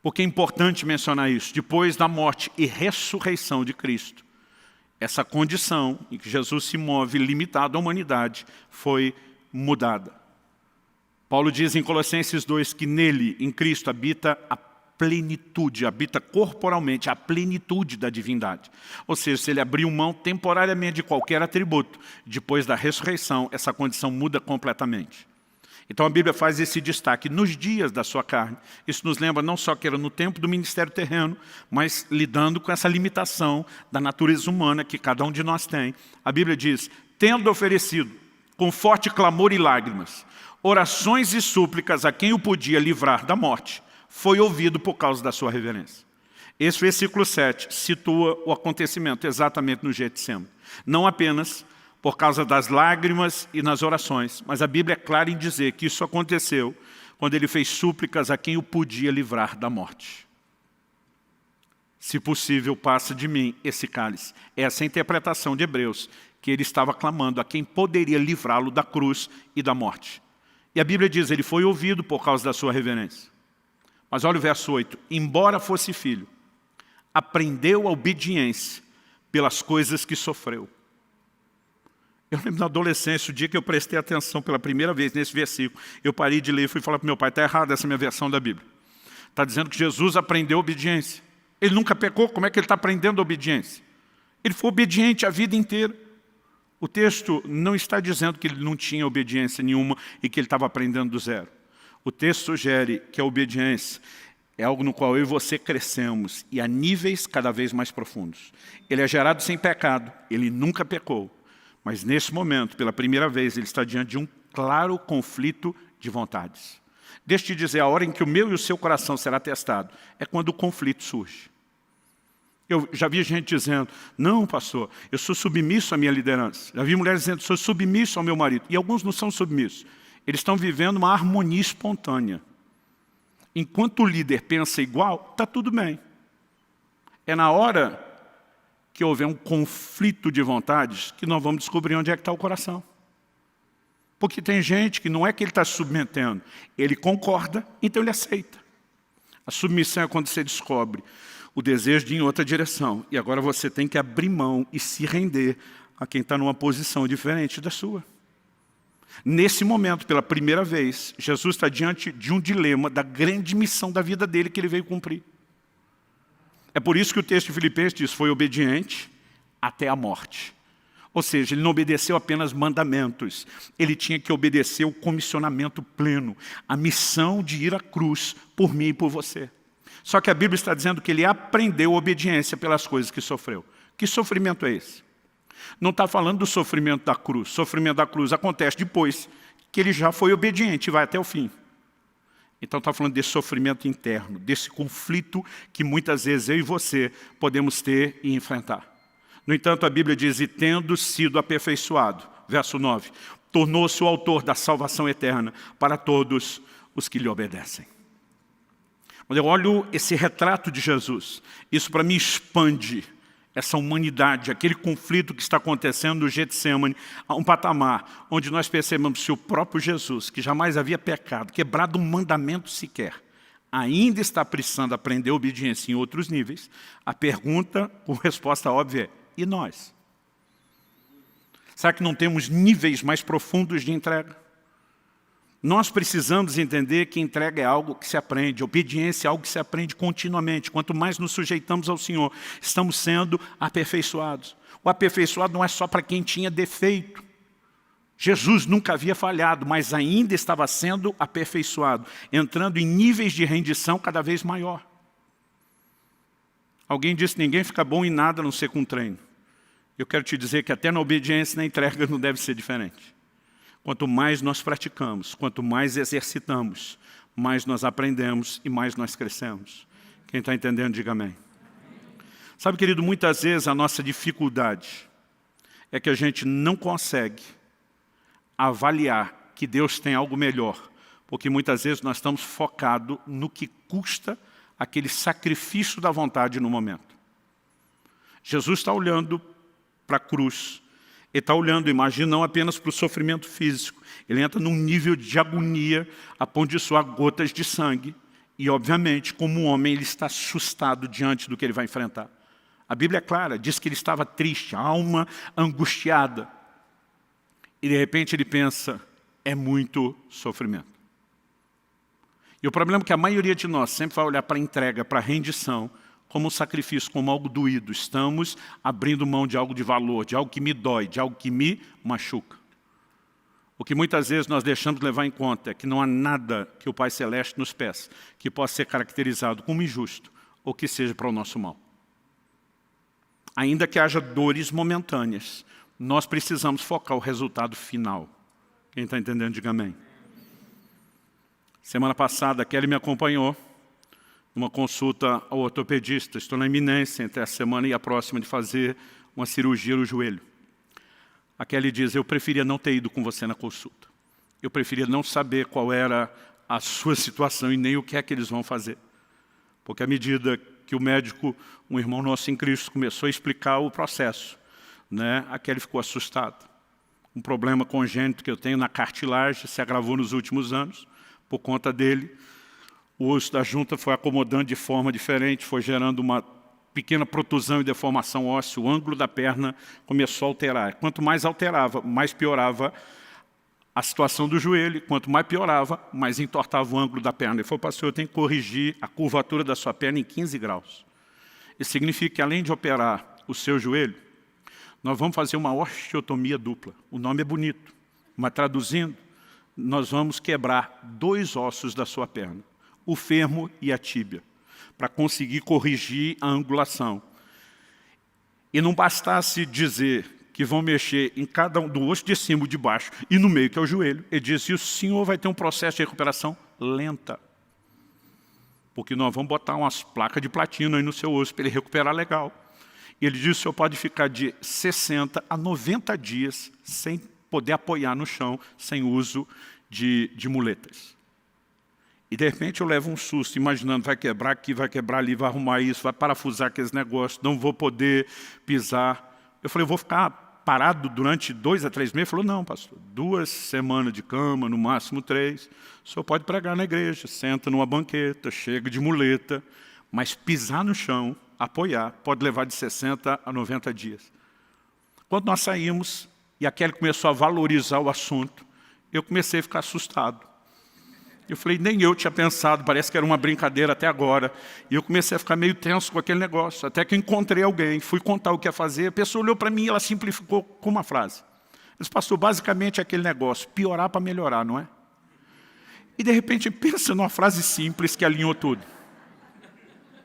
Porque é importante mencionar isso, depois da morte e ressurreição de Cristo, essa condição em que Jesus se move limitado à humanidade foi mudada. Paulo diz em Colossenses 2 que nele, em Cristo, habita a plenitude, habita corporalmente a plenitude da divindade. Ou seja, se ele abriu mão temporariamente de qualquer atributo, depois da ressurreição, essa condição muda completamente. Então a Bíblia faz esse destaque nos dias da sua carne. Isso nos lembra não só que era no tempo do ministério terreno, mas lidando com essa limitação da natureza humana que cada um de nós tem. A Bíblia diz, tendo oferecido com forte clamor e lágrimas, orações e súplicas a quem o podia livrar da morte, foi ouvido por causa da sua reverência. Esse versículo 7 situa o acontecimento exatamente no Getsemane. Não apenas por causa das lágrimas e nas orações, mas a Bíblia é clara em dizer que isso aconteceu quando ele fez súplicas a quem o podia livrar da morte. Se possível, passa de mim esse cálice. Essa é a interpretação de Hebreus, que ele estava clamando a quem poderia livrá-lo da cruz e da morte. E a Bíblia diz, ele foi ouvido por causa da sua reverência. Mas olha o verso 8, embora fosse filho, aprendeu a obediência pelas coisas que sofreu. Eu lembro na adolescência, o dia que eu prestei atenção pela primeira vez nesse versículo, eu parei de ler e fui falar para o meu pai, está errada essa minha versão da Bíblia. Está dizendo que Jesus aprendeu obediência. Ele nunca pecou, como é que ele está aprendendo obediência? Ele foi obediente a vida inteira. O texto não está dizendo que ele não tinha obediência nenhuma e que ele estava aprendendo do zero. O texto sugere que a obediência é algo no qual eu e você crescemos e a níveis cada vez mais profundos. Ele é gerado sem pecado, ele nunca pecou. Mas nesse momento, pela primeira vez, ele está diante de um claro conflito de vontades. Deixa eu te dizer, a hora em que o meu e o seu coração será testado é quando o conflito surge. Eu já vi gente dizendo, não, pastor, eu sou submisso à minha liderança. Já vi mulheres dizendo, sou submisso ao meu marido. E alguns não são submissos. Eles estão vivendo uma harmonia espontânea. Enquanto o líder pensa igual, está tudo bem. É na hora que houver um conflito de vontades que nós vamos descobrir onde é que está o coração. Porque tem gente que não é que ele está se submetendo, ele concorda, então ele aceita. A submissão é quando você descobre o desejo de ir em outra direção. E agora você tem que abrir mão e se render a quem está numa posição diferente da sua. Nesse momento, pela primeira vez, Jesus está diante de um dilema da grande missão da vida dele que ele veio cumprir. É por isso que o texto de Filipenses diz, foi obediente até a morte. Ou seja, ele não obedeceu apenas mandamentos, ele tinha que obedecer o comissionamento pleno, a missão de ir à cruz por mim e por você. Só que a Bíblia está dizendo que ele aprendeu obediência pelas coisas que sofreu. Que sofrimento é esse? Não está falando do sofrimento da cruz. O sofrimento da cruz acontece depois que ele já foi obediente e vai até o fim. Então está falando desse sofrimento interno, desse conflito que muitas vezes eu e você podemos ter e enfrentar. No entanto, a Bíblia diz, e tendo sido aperfeiçoado, verso 9, tornou-se o autor da salvação eterna para todos os que lhe obedecem. Quando eu olho esse retrato de Jesus, isso para mim expande essa humanidade, aquele conflito que está acontecendo no Getsemane, a um patamar onde nós percebemos que o próprio Jesus, que jamais havia pecado, quebrado um mandamento sequer, ainda está precisando aprender obediência em outros níveis. A pergunta, com resposta óbvia é, e nós? Será que não temos níveis mais profundos de entrega? Nós precisamos entender que entrega é algo que se aprende, obediência é algo que se aprende continuamente. Quanto mais nos sujeitamos ao Senhor, estamos sendo aperfeiçoados. O aperfeiçoado não é só para quem tinha defeito. Jesus nunca havia falhado, mas ainda estava sendo aperfeiçoado, entrando em níveis de rendição cada vez maior. Alguém disse que ninguém fica bom em nada a não ser com treino. Eu quero te dizer que até na obediência e na entrega não deve ser diferente. Quanto mais nós praticamos, quanto mais exercitamos, mais nós aprendemos e mais nós crescemos. Quem está entendendo, diga amém. Sabe, querido, muitas vezes a nossa dificuldade é que a gente não consegue avaliar que Deus tem algo melhor, porque muitas vezes nós estamos focados no que custa aquele sacrifício da vontade no momento. Jesus está olhando para a cruz. Ele está olhando, imagina, não apenas para o sofrimento físico. Ele entra num nível de agonia, a ponto de suar gotas de sangue. E, obviamente, como um homem, ele está assustado diante do que ele vai enfrentar. A Bíblia é clara, diz que ele estava triste, a alma angustiada. E, de repente, ele pensa, é muito sofrimento. E o problema é que a maioria de nós sempre vai olhar para a entrega, para a rendição, como um sacrifício, como algo doído. Estamos abrindo mão de algo de valor, de algo que me dói, de algo que me machuca. O que muitas vezes nós deixamos de levar em conta é que não há nada que o Pai Celeste nos peça que possa ser caracterizado como injusto ou que seja para o nosso mal. Ainda que haja dores momentâneas, nós precisamos focar o resultado final. Quem está entendendo, diga amém. Semana passada, a Kelly me acompanhou uma consulta ao ortopedista. Estou na iminência entre essa semana e a próxima de fazer uma cirurgia no joelho. A Kelly diz, eu preferia não ter ido com você na consulta. Eu preferia não saber qual era a sua situação e nem o que é que eles vão fazer. Porque à medida que o médico, um irmão nosso em Cristo, começou a explicar o processo, a Kelly ficou assustada. Um problema congênito que eu tenho na cartilagem se agravou nos últimos anos. Por conta dele, o osso da junta foi acomodando de forma diferente, foi gerando uma pequena protusão e deformação óssea, o ângulo da perna começou a alterar. Quanto mais alterava, mais piorava a situação do joelho, quanto mais piorava, mais entortava o ângulo da perna. Ele falou, pastor, eu tenho que corrigir a curvatura da sua perna em 15 graus. Isso significa que além de operar o seu joelho, Nós vamos fazer uma osteotomia dupla. O nome é bonito, mas traduzindo, nós vamos quebrar 2 ossos da sua perna, o fêmur e a tíbia, para conseguir corrigir a angulação. E não bastasse dizer que vão mexer em cada um do osso de cima e de baixo e no meio, que é o joelho. Ele disse, o senhor vai ter um processo de recuperação lenta. Porque nós vamos botar umas placas de platina aí no seu osso para ele recuperar legal. E ele disse, o senhor pode ficar de 60 a 90 dias sem poder apoiar no chão, sem uso de muletas. E de repente eu levo um susto, imaginando, vai quebrar aqui, vai quebrar ali, vai arrumar isso, vai parafusar aqueles negócios, não vou poder pisar. Eu falei, eu vou ficar parado durante 2 a 3 meses? Ele falou, não, pastor, 2 semanas de cama, no máximo 3. O senhor pode pregar na igreja, senta numa banqueta, chega de muleta, mas pisar no chão, apoiar, pode levar de 60 a 90 dias. Quando nós saímos, e a Kelly começou a valorizar o assunto, eu comecei a ficar assustado. Eu falei, nem eu tinha pensado, parece que era uma brincadeira até agora. E eu comecei a ficar meio tenso com aquele negócio. Até que eu encontrei alguém, fui contar o que ia fazer. A pessoa olhou para mim e ela simplificou com uma frase. Ela disse, pastor, basicamente é aquele negócio, piorar para melhorar, não é? E de repente pensa numa frase simples que alinhou tudo.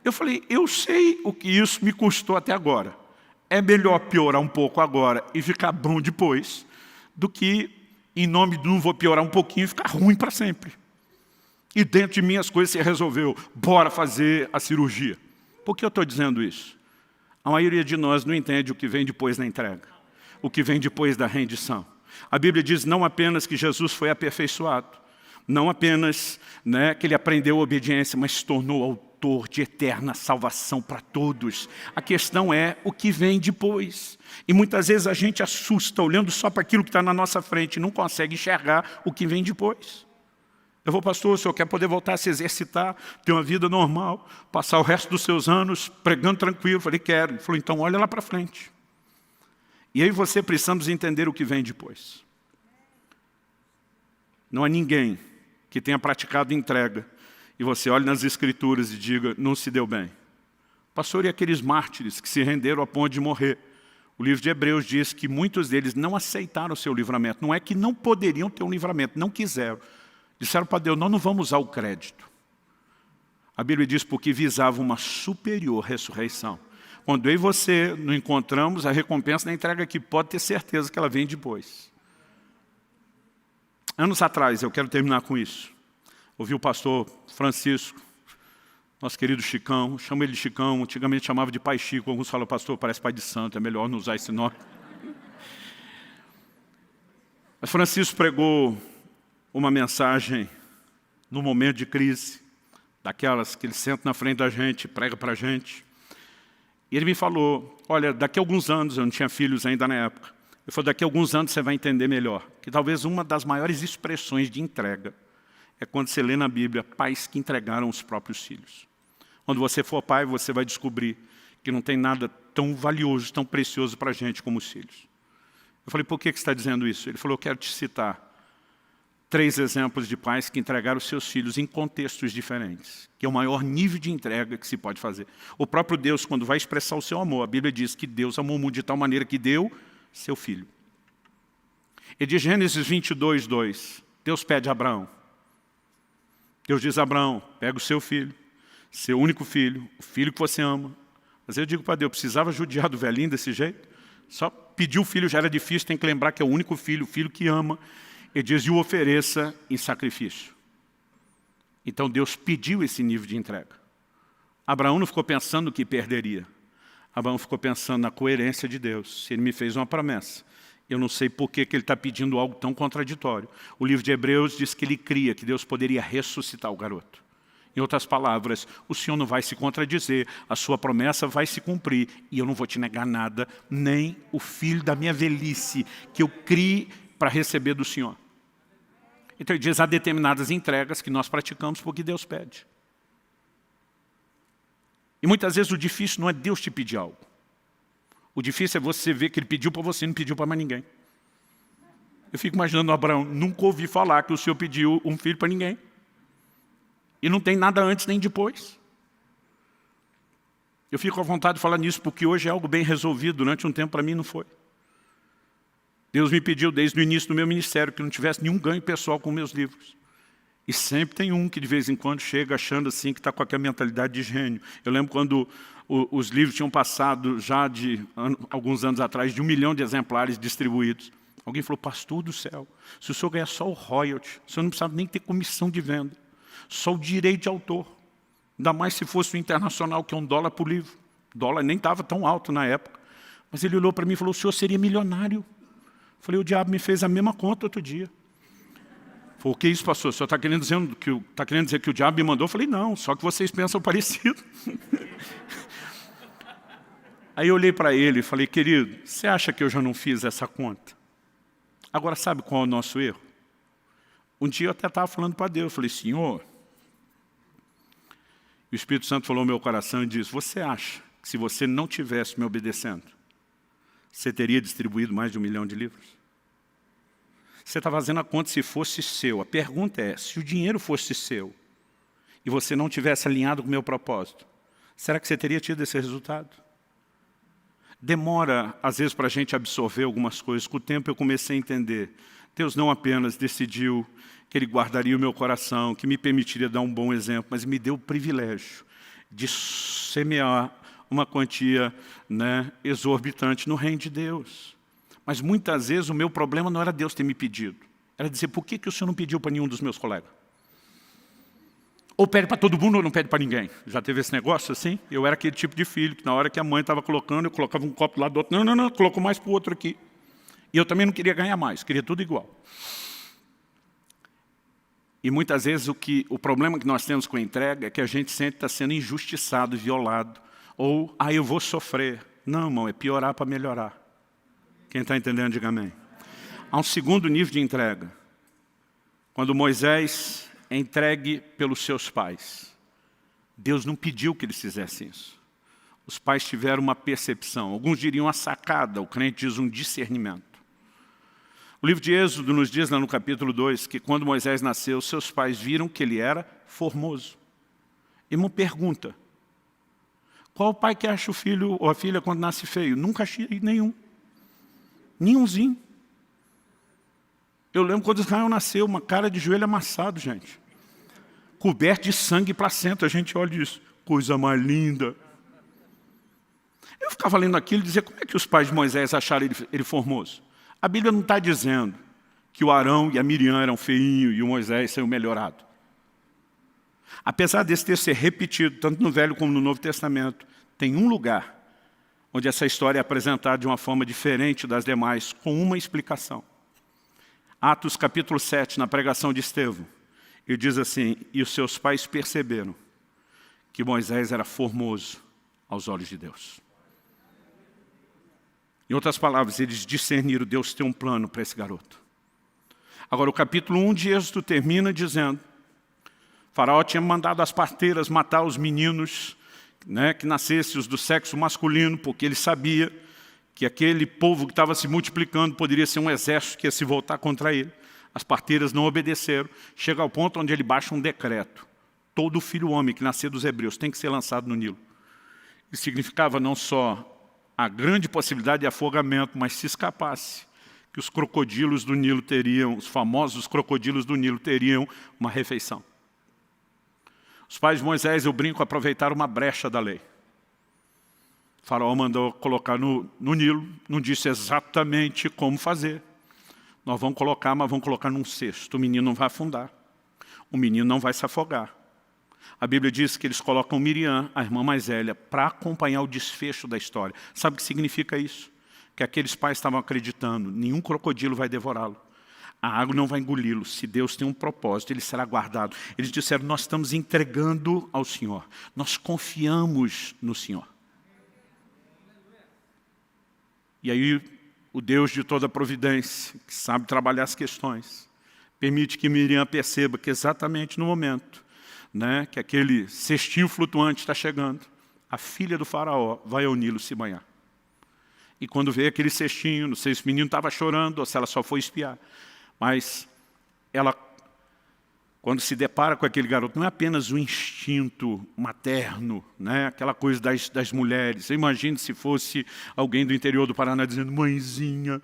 Eu falei, eu sei o que isso me custou até agora. É melhor piorar um pouco agora e ficar bom depois, do que, em nome do não vou piorar um pouquinho e ficar ruim para sempre. E dentro de mim as coisas se resolveu. Bora fazer a cirurgia. Por que eu estou dizendo isso? A maioria de nós não entende o que vem depois da entrega. O que vem depois da rendição. A Bíblia diz não apenas que Jesus foi aperfeiçoado. Não apenas que ele aprendeu a obediência, mas se tornou autor de eterna salvação para todos. A questão é o que vem depois. E muitas vezes a gente assusta olhando só para aquilo que está na nossa frente e não consegue enxergar o que vem depois. Eu vou, pastor, o senhor quer poder voltar a se exercitar, ter uma vida normal, passar o resto dos seus anos pregando tranquilo? Eu falei, quero. Ele falou, então olha lá para frente. E aí você precisamos entender o que vem depois. Não há ninguém que tenha praticado entrega e você olhe nas Escrituras e diga, não se deu bem. Pastor, e aqueles mártires que se renderam a ponto de morrer? O livro de Hebreus diz que muitos deles não aceitaram o seu livramento. Não é que não poderiam ter um livramento, não quiseram. Disseram para Deus, nós não vamos usar o crédito. A Bíblia diz porque visava uma superior ressurreição. Quando eu e você não encontramos a recompensa da entrega aqui, pode ter certeza que ela vem depois. Anos atrás, eu quero terminar com isso. Ouvi o pastor Francisco, nosso querido Chicão, chamo ele de Chicão, antigamente chamava de Pai Chico, alguns falam, pastor, parece pai de santo, é melhor não usar esse nome. Mas Francisco pregou uma mensagem no momento de crise, daquelas que ele senta na frente da gente, prega para a gente. E ele me falou, olha, daqui a alguns anos, eu não tinha filhos ainda na época, ele falou, daqui a alguns anos você vai entender melhor, que talvez uma das maiores expressões de entrega é quando você lê na Bíblia pais que entregaram os próprios filhos. Quando você for pai, você vai descobrir que não tem nada tão valioso, tão precioso para a gente como os filhos. Eu falei, por que você está dizendo isso? Ele falou, eu quero te citar 3 exemplos de pais que entregaram os seus filhos em contextos diferentes, que é o maior nível de entrega que se pode fazer. O próprio Deus, quando vai expressar o seu amor, a Bíblia diz que Deus amou o mundo de tal maneira que deu seu filho. E de Gênesis 22, 2, Deus pede a Abraão. Deus diz a Abraão, pega o seu filho, seu único filho, o filho que você ama. Mas eu digo para Deus, precisava judiar do velhinho desse jeito? Só pedir o filho já era difícil, tem que lembrar que é o único filho, o filho que ama. Ele diz, e o ofereça em sacrifício. Então Deus pediu esse nível de entrega. Abraão não ficou pensando no que perderia. Abraão ficou pensando na coerência de Deus. Se ele me fez uma promessa, eu não sei por que ele está pedindo algo tão contraditório. O livro de Hebreus diz que ele cria que Deus poderia ressuscitar o garoto. Em outras palavras, o Senhor não vai se contradizer, a sua promessa vai se cumprir, e eu não vou te negar nada, nem o filho da minha velhice, que eu crie para receber do Senhor. Então ele diz, há determinadas entregas que nós praticamos porque Deus pede. E muitas vezes o difícil não é Deus te pedir algo. O difícil é você ver que Ele pediu para você e não pediu para mais ninguém. Eu fico imaginando Abraão, nunca ouvi falar que o Senhor pediu um filho para ninguém. E não tem nada antes nem depois. Eu fico à vontade de falar nisso porque hoje é algo bem resolvido, durante um tempo para mim não foi. Deus me pediu desde o início do meu ministério que não tivesse nenhum ganho pessoal com meus livros. E sempre tem um que de vez em quando chega achando assim que está com aquela mentalidade de gênio. Eu lembro quando os livros tinham passado já alguns anos atrás de 1 milhão de exemplares distribuídos. Alguém falou, pastor do céu, se o senhor ganhar só o royalty, o senhor não precisava nem ter comissão de venda, só o direito de autor. Ainda mais se fosse o internacional, que é $1 por livro. O dólar nem estava tão alto na época. Mas ele olhou para mim e falou, o senhor seria milionário. Eu falei, o diabo me fez a mesma conta outro dia. Falei, o que é isso, pastor? O senhor está querendo dizer que o diabo me mandou? Eu falei, não, só que vocês pensam parecido. Aí eu olhei para ele e falei, querido, você acha que eu já não fiz essa conta? Agora, sabe qual é o nosso erro? Um dia eu até estava falando para Deus, eu falei, Senhor, e o Espírito Santo falou no meu coração e disse, você acha que se você não tivesse me obedecendo, você teria distribuído mais de 1 milhão de livros? Você está fazendo a conta se fosse seu. A pergunta é, se o dinheiro fosse seu e você não tivesse alinhado com o meu propósito, será que você teria tido esse resultado? Demora, às vezes, para a gente absorver algumas coisas. Com o tempo eu comecei a entender. Deus não apenas decidiu que Ele guardaria o meu coração, que me permitiria dar um bom exemplo, mas me deu o privilégio de semear uma quantia, exorbitante no reino de Deus. Mas muitas vezes o meu problema não era Deus ter me pedido. Era dizer, por que o Senhor não pediu para nenhum dos meus colegas? Ou pede para todo mundo ou não pede para ninguém. Já teve esse negócio assim? Eu era aquele tipo de filho, que na hora que a mãe estava colocando, eu colocava um copo do lado do outro. Não, colocou mais para o outro aqui. E eu também não queria ganhar mais, queria tudo igual. E muitas vezes o problema que nós temos com a entrega é que a gente sempre está sendo injustiçado, violado. Ou, eu vou sofrer. Não, irmão, é piorar para melhorar. Quem está entendendo, diga amém. Há um segundo nível de entrega. Quando Moisés é entregue pelos seus pais. Deus não pediu que eles fizessem isso. Os pais tiveram uma percepção. Alguns diriam a sacada, o crente diz um discernimento. O livro de Êxodo nos diz, lá no capítulo 2, que quando Moisés nasceu, seus pais viram que ele era formoso. E uma pergunta. Qual o pai que acha o filho ou a filha quando nasce feio? Nunca achei nenhum. Nenhumzinho. Eu lembro quando Israel nasceu, uma cara de joelho amassado, gente. Coberto de sangue e placenta. A gente olha isso. Coisa mais linda. Eu ficava lendo aquilo e dizia, como é que os pais de Moisés acharam ele formoso? A Bíblia não está dizendo que o Arão e a Miriam eram feinhos e o Moisés saiu melhorado. Apesar desse texto ser repetido, tanto no Velho como no Novo Testamento, tem um lugar onde essa história é apresentada de uma forma diferente das demais, com uma explicação. Atos capítulo 7, na pregação de Estevão, ele diz assim, e os seus pais perceberam que Moisés era formoso aos olhos de Deus. Em outras palavras, eles discerniram, Deus tem um plano para esse garoto. Agora, o capítulo 1 de Êxodo termina dizendo, Faraó tinha mandado as parteiras matar os meninos, que nascessem os do sexo masculino, porque ele sabia que aquele povo que estava se multiplicando poderia ser um exército que ia se voltar contra ele. As parteiras não obedeceram. Chega ao ponto onde ele baixa um decreto. Todo filho homem que nascer dos hebreus tem que ser lançado no Nilo. Isso significava não só a grande possibilidade de afogamento, mas se escapasse, que os crocodilos do Nilo teriam, os famosos crocodilos do Nilo teriam uma refeição. Os pais de Moisés, eu brinco, aproveitaram uma brecha da lei. O faraó mandou colocar no Nilo, não disse exatamente como fazer. Nós vamos colocar, mas vamos colocar num cesto. O menino não vai afundar. O menino não vai se afogar. A Bíblia diz que eles colocam Miriam, a irmã mais velha, para acompanhar o desfecho da história. Sabe o que significa isso? Que aqueles pais estavam acreditando, nenhum crocodilo vai devorá-lo. A água não vai engoli-lo. Se Deus tem um propósito, ele será guardado. Eles disseram, nós estamos entregando ao Senhor. Nós confiamos no Senhor. E aí, o Deus de toda providência, que sabe trabalhar as questões, permite que Miriam perceba que exatamente no momento que aquele cestinho flutuante está chegando, a filha do faraó vai ao Nilo se banhar. E quando vê aquele cestinho, não sei se o menino estava chorando ou se ela só foi espiar, mas ela, quando se depara com aquele garoto, não é apenas o instinto materno, aquela coisa das mulheres. Eu imagino se fosse alguém do interior do Paraná dizendo, mãezinha,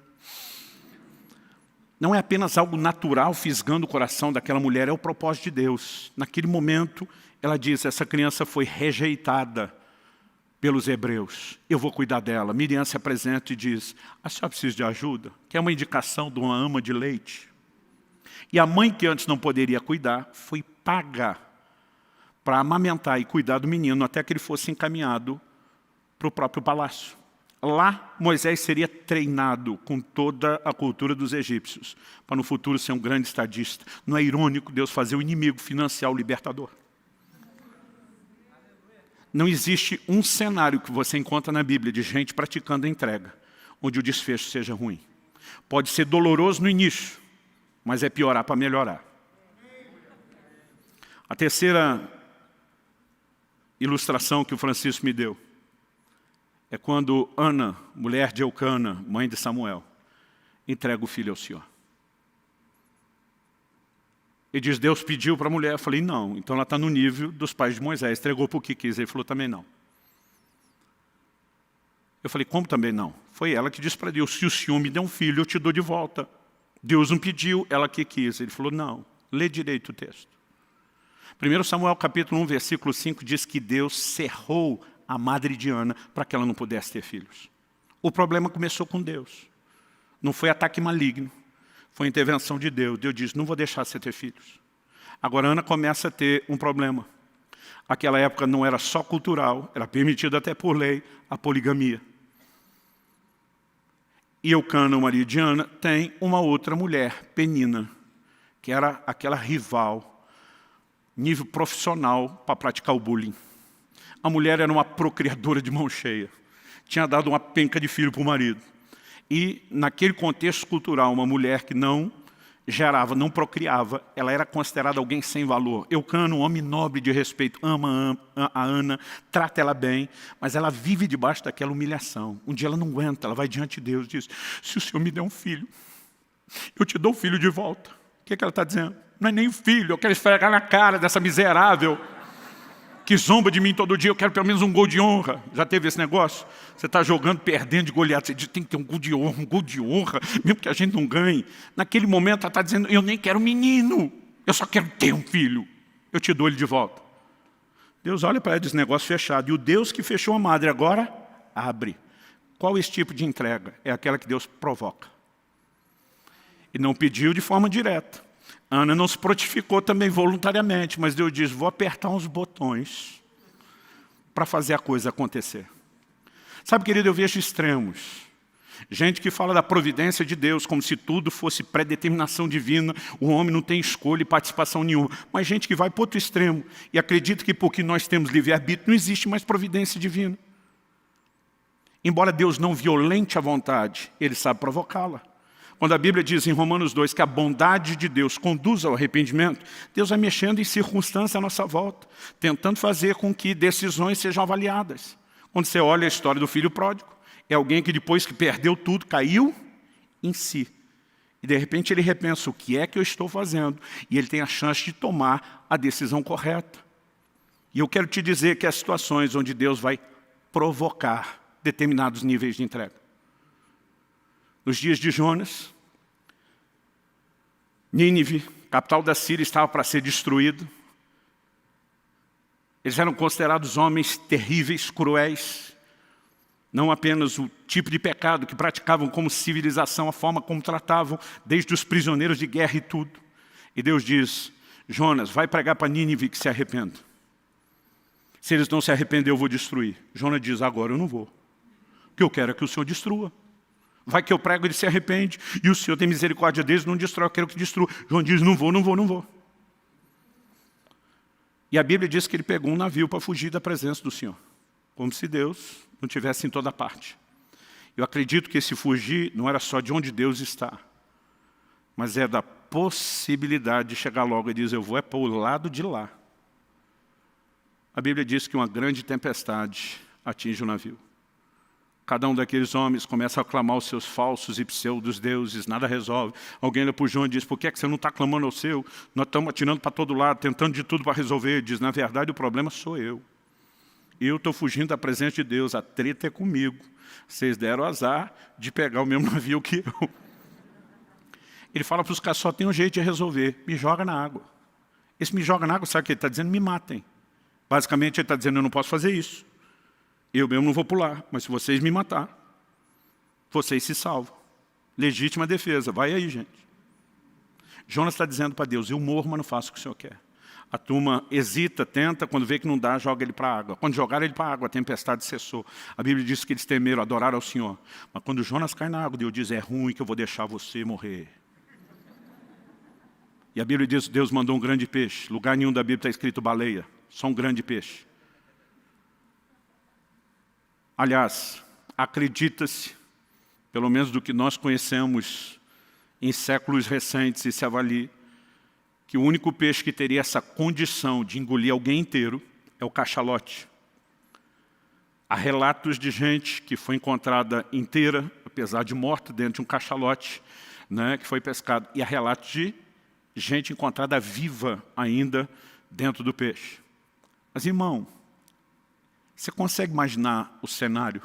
não é apenas algo natural fisgando o coração daquela mulher, é o propósito de Deus. Naquele momento, ela diz, essa criança foi rejeitada pelos hebreus. Eu vou cuidar dela. Miriam se apresenta e diz, a senhora precisa de ajuda? Quer uma indicação de uma ama de leite? E a mãe que antes não poderia cuidar, foi paga para amamentar e cuidar do menino até que ele fosse encaminhado para o próprio palácio. Lá, Moisés seria treinado com toda a cultura dos egípcios, para no futuro ser um grande estadista. Não é irônico Deus fazer o inimigo financiar o libertador? Não existe um cenário que você encontra na Bíblia de gente praticando a entrega, onde o desfecho seja ruim. Pode ser doloroso no início, mas é piorar para melhorar. A terceira ilustração que o Francisco me deu é quando Ana, mulher de Eucana, mãe de Samuel, entrega o filho ao Senhor. Ele diz, Deus pediu para a mulher. Eu falei, não. Então ela está no nível dos pais de Moisés. Entregou para o que quis. Ele falou, também não. Eu falei, como também não? Foi ela que disse para Deus, se o Senhor me der um filho, eu te dou de volta. Deus não pediu, ela que quis. Ele falou, não. Lê direito o texto. 1 Samuel capítulo 1, versículo 5 diz que Deus cerrou a madre de Ana para que ela não pudesse ter filhos. O problema começou com Deus. Não foi ataque maligno, foi intervenção de Deus. Deus diz, não vou deixar você ter filhos. Agora Ana começa a ter um problema. Aquela época não era só cultural, era permitido até por lei a poligamia. E Eucana, o marido de Ana, tem uma outra mulher, Penina, que era aquela rival, nível profissional para praticar o bullying. A mulher era uma procriadora de mão cheia. Tinha dado uma penca de filho para o marido. E, naquele contexto cultural, uma mulher que não gerava, não procriava, ela era considerada alguém sem valor. Eucana, um homem nobre de respeito, ama a Ana, trata ela bem, mas ela vive debaixo daquela humilhação. Um dia ela não aguenta, ela vai diante de Deus e diz, se o Senhor me der um filho, eu te dou o filho de volta. O que ela está dizendo? Não é nem filho, eu quero esfregar na cara dessa miserável que zomba de mim todo dia, eu quero pelo menos um gol de honra. Já teve esse negócio? Você está jogando, perdendo de goleada, você diz, tem que ter um gol de honra, mesmo que a gente não ganhe. Naquele momento ela está dizendo, eu nem quero menino, eu só quero ter um filho. Eu te dou ele de volta. Deus olha para ela e diz, negócio fechado. E o Deus que fechou a madre agora, abre. Qual esse tipo de entrega? É aquela que Deus provoca. E não pediu de forma direta. Ana não se prontificou também voluntariamente, mas Deus diz, vou apertar uns botões para fazer a coisa acontecer. Sabe, querido, eu vejo extremos. Gente que fala da providência de Deus como se tudo fosse predeterminação divina, o homem não tem escolha e participação nenhuma. Mas gente que vai para outro extremo e acredita que porque nós temos livre-arbítrio não existe mais providência divina. Embora Deus não violente a vontade, Ele sabe provocá-la. Quando a Bíblia diz em Romanos 2 que a bondade de Deus conduz ao arrependimento, Deus vai mexendo em circunstâncias à nossa volta, tentando fazer com que decisões sejam avaliadas. Quando você olha a história do filho pródigo, é alguém que depois que perdeu tudo, caiu em si. E de repente ele repensa, o que é que eu estou fazendo? E ele tem a chance de tomar a decisão correta. E eu quero te dizer que há situações onde Deus vai provocar determinados níveis de entrega. Nos dias de Jonas, Nínive, capital da Síria, estava para ser destruído. Eles eram considerados homens terríveis, cruéis. Não apenas o tipo de pecado que praticavam como civilização, a forma como tratavam, desde os prisioneiros de guerra e tudo. E Deus diz, Jonas, vai pregar para Nínive que se arrependa. Se eles não se arrependerem, eu vou destruir. Jonas diz, agora eu não vou. O que eu quero é que o Senhor destrua. Vai que eu prego, ele se arrepende, e o Senhor tem misericórdia deles, não destrói, eu quero que destrua. João diz, não vou, não vou, não vou. E a Bíblia diz que ele pegou um navio para fugir da presença do Senhor. Como se Deus não tivesse em toda parte. Eu acredito que esse fugir não era só de onde Deus está, mas é da possibilidade de chegar logo e dizer, eu vou é para o lado de lá. A Bíblia diz que uma grande tempestade atinge o navio. Cada um daqueles homens começa a clamar os seus falsos e pseudos deuses, nada resolve. Alguém olha para o João e diz, por que é que você não está clamando ao seu? Nós estamos atirando para todo lado, tentando de tudo para resolver. Ele diz, na verdade o problema sou eu. Eu estou fugindo da presença de Deus, a treta é comigo. Vocês deram azar de pegar o mesmo navio que eu. Ele fala para os caras, só tem um jeito de resolver, me joga na água. Esse me joga na água, sabe o que ele está dizendo? Me matem. Basicamente ele está dizendo, eu não posso fazer isso. Eu mesmo não vou pular, mas se vocês me matar, vocês se salvam. Legítima defesa, vai aí, gente. Jonas está dizendo para Deus, eu morro, mas não faço o que o Senhor quer. A turma hesita, tenta, quando vê que não dá, joga ele para a água. Quando jogaram ele para a água, a tempestade cessou. A Bíblia diz que eles temeram, adoraram ao Senhor. Mas quando Jonas cai na água, Deus diz, é ruim que eu vou deixar você morrer. E a Bíblia diz que Deus mandou um grande peixe. Lugar nenhum da Bíblia está escrito baleia, só um grande peixe. Aliás, acredita-se, pelo menos do que nós conhecemos em séculos recentes e se avalia, que o único peixe que teria essa condição de engolir alguém inteiro é o cachalote. Há relatos de gente que foi encontrada inteira, apesar de morta, dentro de um cachalote, né, que foi pescado. E há relatos de gente encontrada viva ainda dentro do peixe. Mas, irmão, você consegue imaginar o cenário?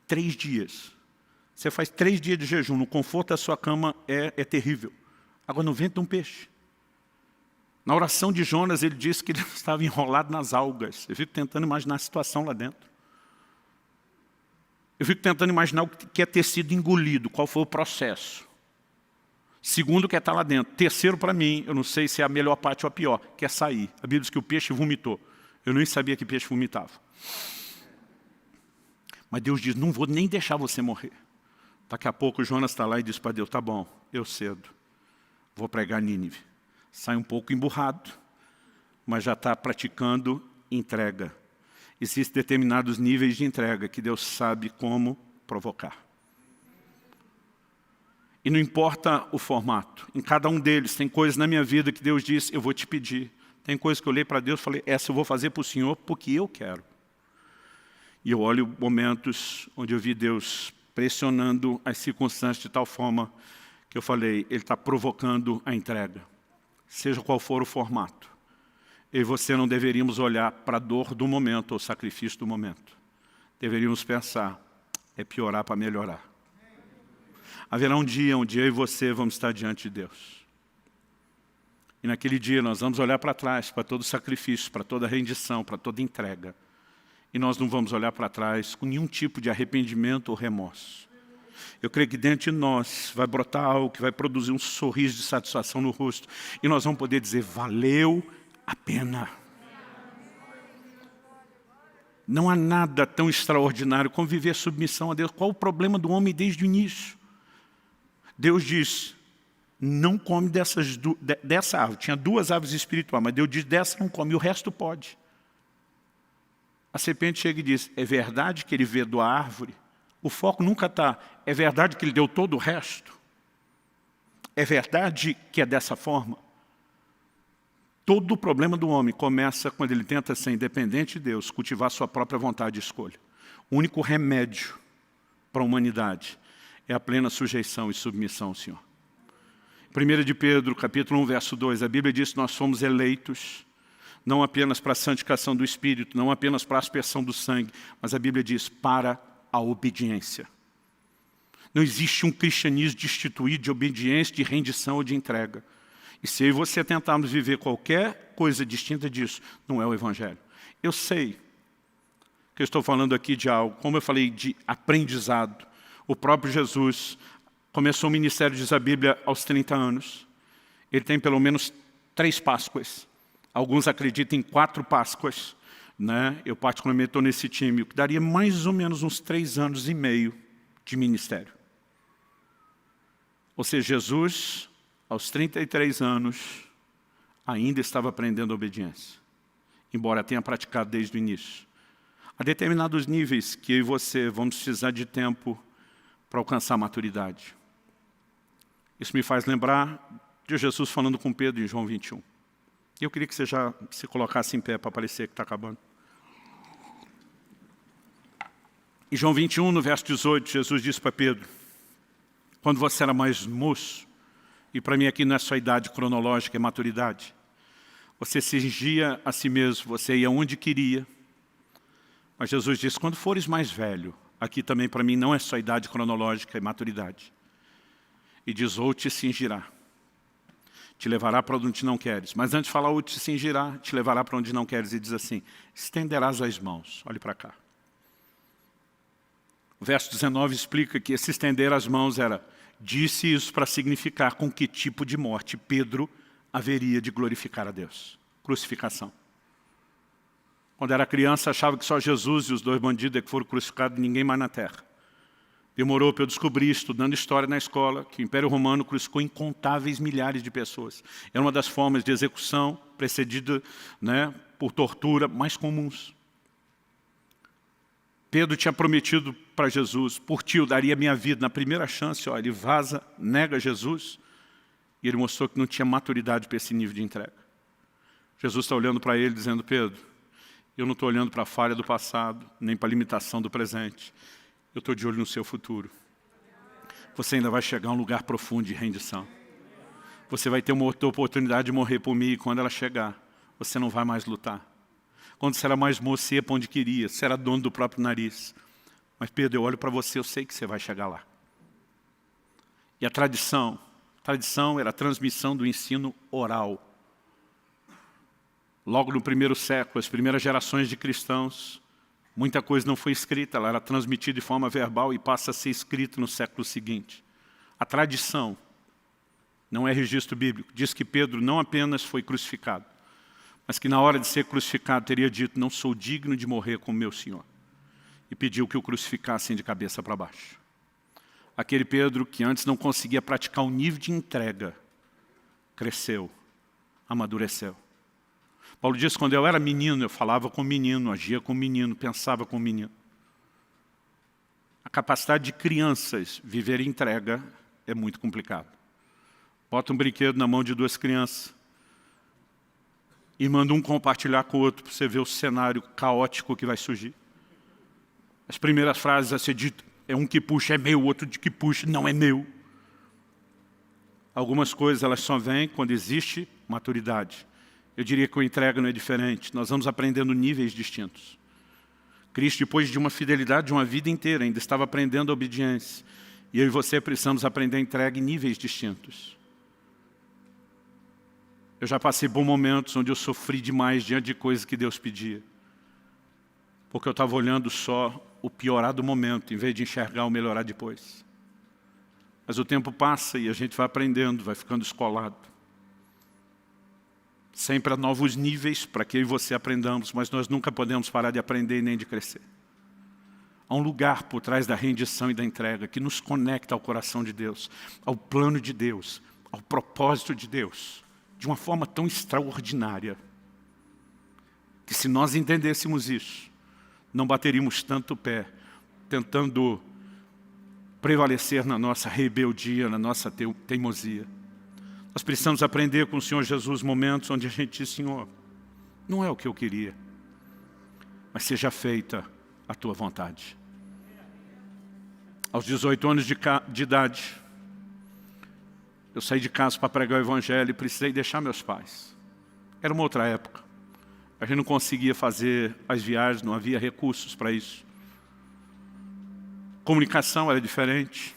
3 dias. Você faz 3 dias de jejum, no conforto da sua cama é terrível. Agora, no ventre de um peixe. Na oração de Jonas, ele disse que ele estava enrolado nas algas. Eu fico tentando imaginar a situação lá dentro. Eu fico tentando imaginar o que é ter sido engolido, qual foi o processo. Segundo, o que é estar lá dentro. Terceiro, para mim, eu não sei se é a melhor parte ou a pior, que é sair. A Bíblia diz que o peixe vomitou. Eu nem sabia que peixe vomitava. Mas Deus diz, não vou nem deixar você morrer. Daqui a pouco Jonas está lá e diz para Deus, tá bom, eu cedo. Vou pregar Nínive. Sai um pouco emburrado, mas já está praticando entrega. Existem determinados níveis de entrega que Deus sabe como provocar. E não importa o formato. Em cada um deles tem coisas na minha vida que Deus diz, eu vou te pedir. Tem coisas que eu olhei para Deus e falei, essa eu vou fazer para o Senhor porque eu quero. E eu olho momentos onde eu vi Deus pressionando as circunstâncias de tal forma que eu falei, Ele está provocando a entrega. Seja qual for o formato. Eu e você não deveríamos olhar para a dor do momento ou sacrifício do momento. Deveríamos pensar, é piorar para melhorar. Haverá um dia onde eu e você vamos estar diante de Deus. E naquele dia nós vamos olhar para trás, para todo sacrifício, para toda rendição, para toda entrega. E nós não vamos olhar para trás com nenhum tipo de arrependimento ou remorso. Eu creio que dentro de nós vai brotar algo que vai produzir um sorriso de satisfação no rosto. E nós vamos poder dizer, valeu a pena. Não há nada tão extraordinário como viver submissão a Deus. Qual o problema do homem desde o início? Deus diz, não come dessa árvore. Tinha 2 árvores espirituais, mas Deus diz, dessa não come, e o resto pode. A serpente chega e diz, é verdade que ele vedou a árvore? O foco nunca está, é verdade que ele deu todo o resto? É verdade que é dessa forma? Todo o problema do homem começa quando ele tenta ser independente de Deus, cultivar sua própria vontade e escolha. O único remédio para a humanidade é a plena sujeição e submissão ao Senhor. 1 de Pedro, capítulo 1, verso 2, a Bíblia diz que nós fomos eleitos, não apenas para a santificação do Espírito, não apenas para a aspersão do sangue, mas a Bíblia diz para a obediência. Não existe um cristianismo destituído de obediência, de rendição ou de entrega. E se eu e você tentarmos viver qualquer coisa distinta disso, não é o Evangelho. Eu sei que eu estou falando aqui de algo, como eu falei, de aprendizado. O próprio Jesus começou o ministério, diz a Bíblia, aos 30 anos. Ele tem pelo menos 3 Páscoas. Alguns acreditam em 4 Páscoas. Né? Eu particularmente estou nesse time, o que daria mais ou menos uns 3 anos e meio de ministério. Ou seja, Jesus, aos 33 anos, ainda estava aprendendo obediência. Embora tenha praticado desde o início. Há determinados níveis que eu e você vamos precisar de tempo para alcançar a maturidade. Isso me faz lembrar de Jesus falando com Pedro em João 21. Eu queria que você já se colocasse em pé para parecer que está acabando. Em João 21, no verso 18, Jesus disse para Pedro, quando você era mais moço, e para mim aqui não é só idade cronológica, é maturidade, você cingia a si mesmo, você ia onde queria. Mas Jesus disse, quando fores mais velho, aqui também para mim não é só idade cronológica, é maturidade. e diz, ou te cingirá, te levará para onde não queres. Mas antes de falar, ou te cingirá, te levará para onde não queres, e diz assim, estenderás as mãos. Olhe para cá. O verso 19 explica que esse estender as mãos era, disse isso para significar com que tipo de morte Pedro haveria de glorificar a Deus. Crucificação. Quando era criança, achava que só Jesus e os 2 bandidos é que foram crucificados e ninguém mais na terra. Demorou para eu descobrir, estudando história na escola, que o Império Romano crucificou incontáveis milhares de pessoas. Era uma das formas de execução precedida, né, por tortura mais comuns. Pedro tinha prometido para Jesus, por ti eu daria minha vida. Na primeira chance, ó, ele vaza, nega Jesus, e ele mostrou que não tinha maturidade para esse nível de entrega. Jesus está olhando para ele dizendo, Pedro, eu não estou olhando para a falha do passado, nem para a limitação do presente. Eu estou de olho no seu futuro. Você ainda vai chegar a um lugar profundo de rendição. Você vai ter uma outra oportunidade de morrer por mim, e quando ela chegar, você não vai mais lutar. Quando você era mais moço, você ia para onde queria, você era dono do próprio nariz. Mas Pedro, eu olho para você, eu sei que você vai chegar lá. E a tradição era a transmissão do ensino oral. Logo no primeiro século, as primeiras gerações de cristãos, muita coisa não foi escrita, ela era transmitida de forma verbal e passa a ser escrita no século seguinte. A tradição, não é registro bíblico, diz que Pedro não apenas foi crucificado, mas que na hora de ser crucificado teria dito, não sou digno de morrer como meu Senhor. E pediu que o crucificassem de cabeça para baixo. Aquele Pedro que antes não conseguia praticar o nível de entrega, cresceu, amadureceu. Paulo diz, quando eu era menino, eu falava com menino, agia com menino, pensava com menino. A capacidade de crianças viver entrega é muito complicado. Bota um brinquedo na mão de 2 crianças e manda um compartilhar com o outro para você ver o cenário caótico que vai surgir. As primeiras frases a ser dito, é um que puxa, é meu, o outro de que puxa, não é meu. Algumas coisas elas só vêm quando existe maturidade. Eu diria que a entrega não é diferente. Nós vamos aprendendo níveis distintos. Cristo, depois de uma fidelidade de uma vida inteira, ainda estava aprendendo a obediência. E eu e você precisamos aprender a entrega em níveis distintos. Eu já passei por momentos onde eu sofri demais diante de coisas que Deus pedia. Porque eu estava olhando só o piorar do momento, em vez de enxergar o melhorar depois. Mas o tempo passa e a gente vai aprendendo, vai ficando escolado. Sempre há novos níveis para que eu e você aprendamos, mas nós nunca podemos parar de aprender e nem de crescer. Há um lugar por trás da rendição e da entrega que nos conecta ao coração de Deus, ao plano de Deus, ao propósito de Deus, de uma forma tão extraordinária, que se nós entendêssemos isso, não bateríamos tanto o pé, tentando prevalecer na nossa rebeldia, na nossa teimosia. Nós precisamos aprender com o Senhor Jesus momentos onde a gente diz, Senhor, não é o que eu queria, mas seja feita a tua vontade. Aos 18 anos de idade, eu saí de casa para pregar o Evangelho e precisei deixar meus pais. Era uma outra época. A gente não conseguia fazer as viagens, não havia recursos para isso. Comunicação era diferente.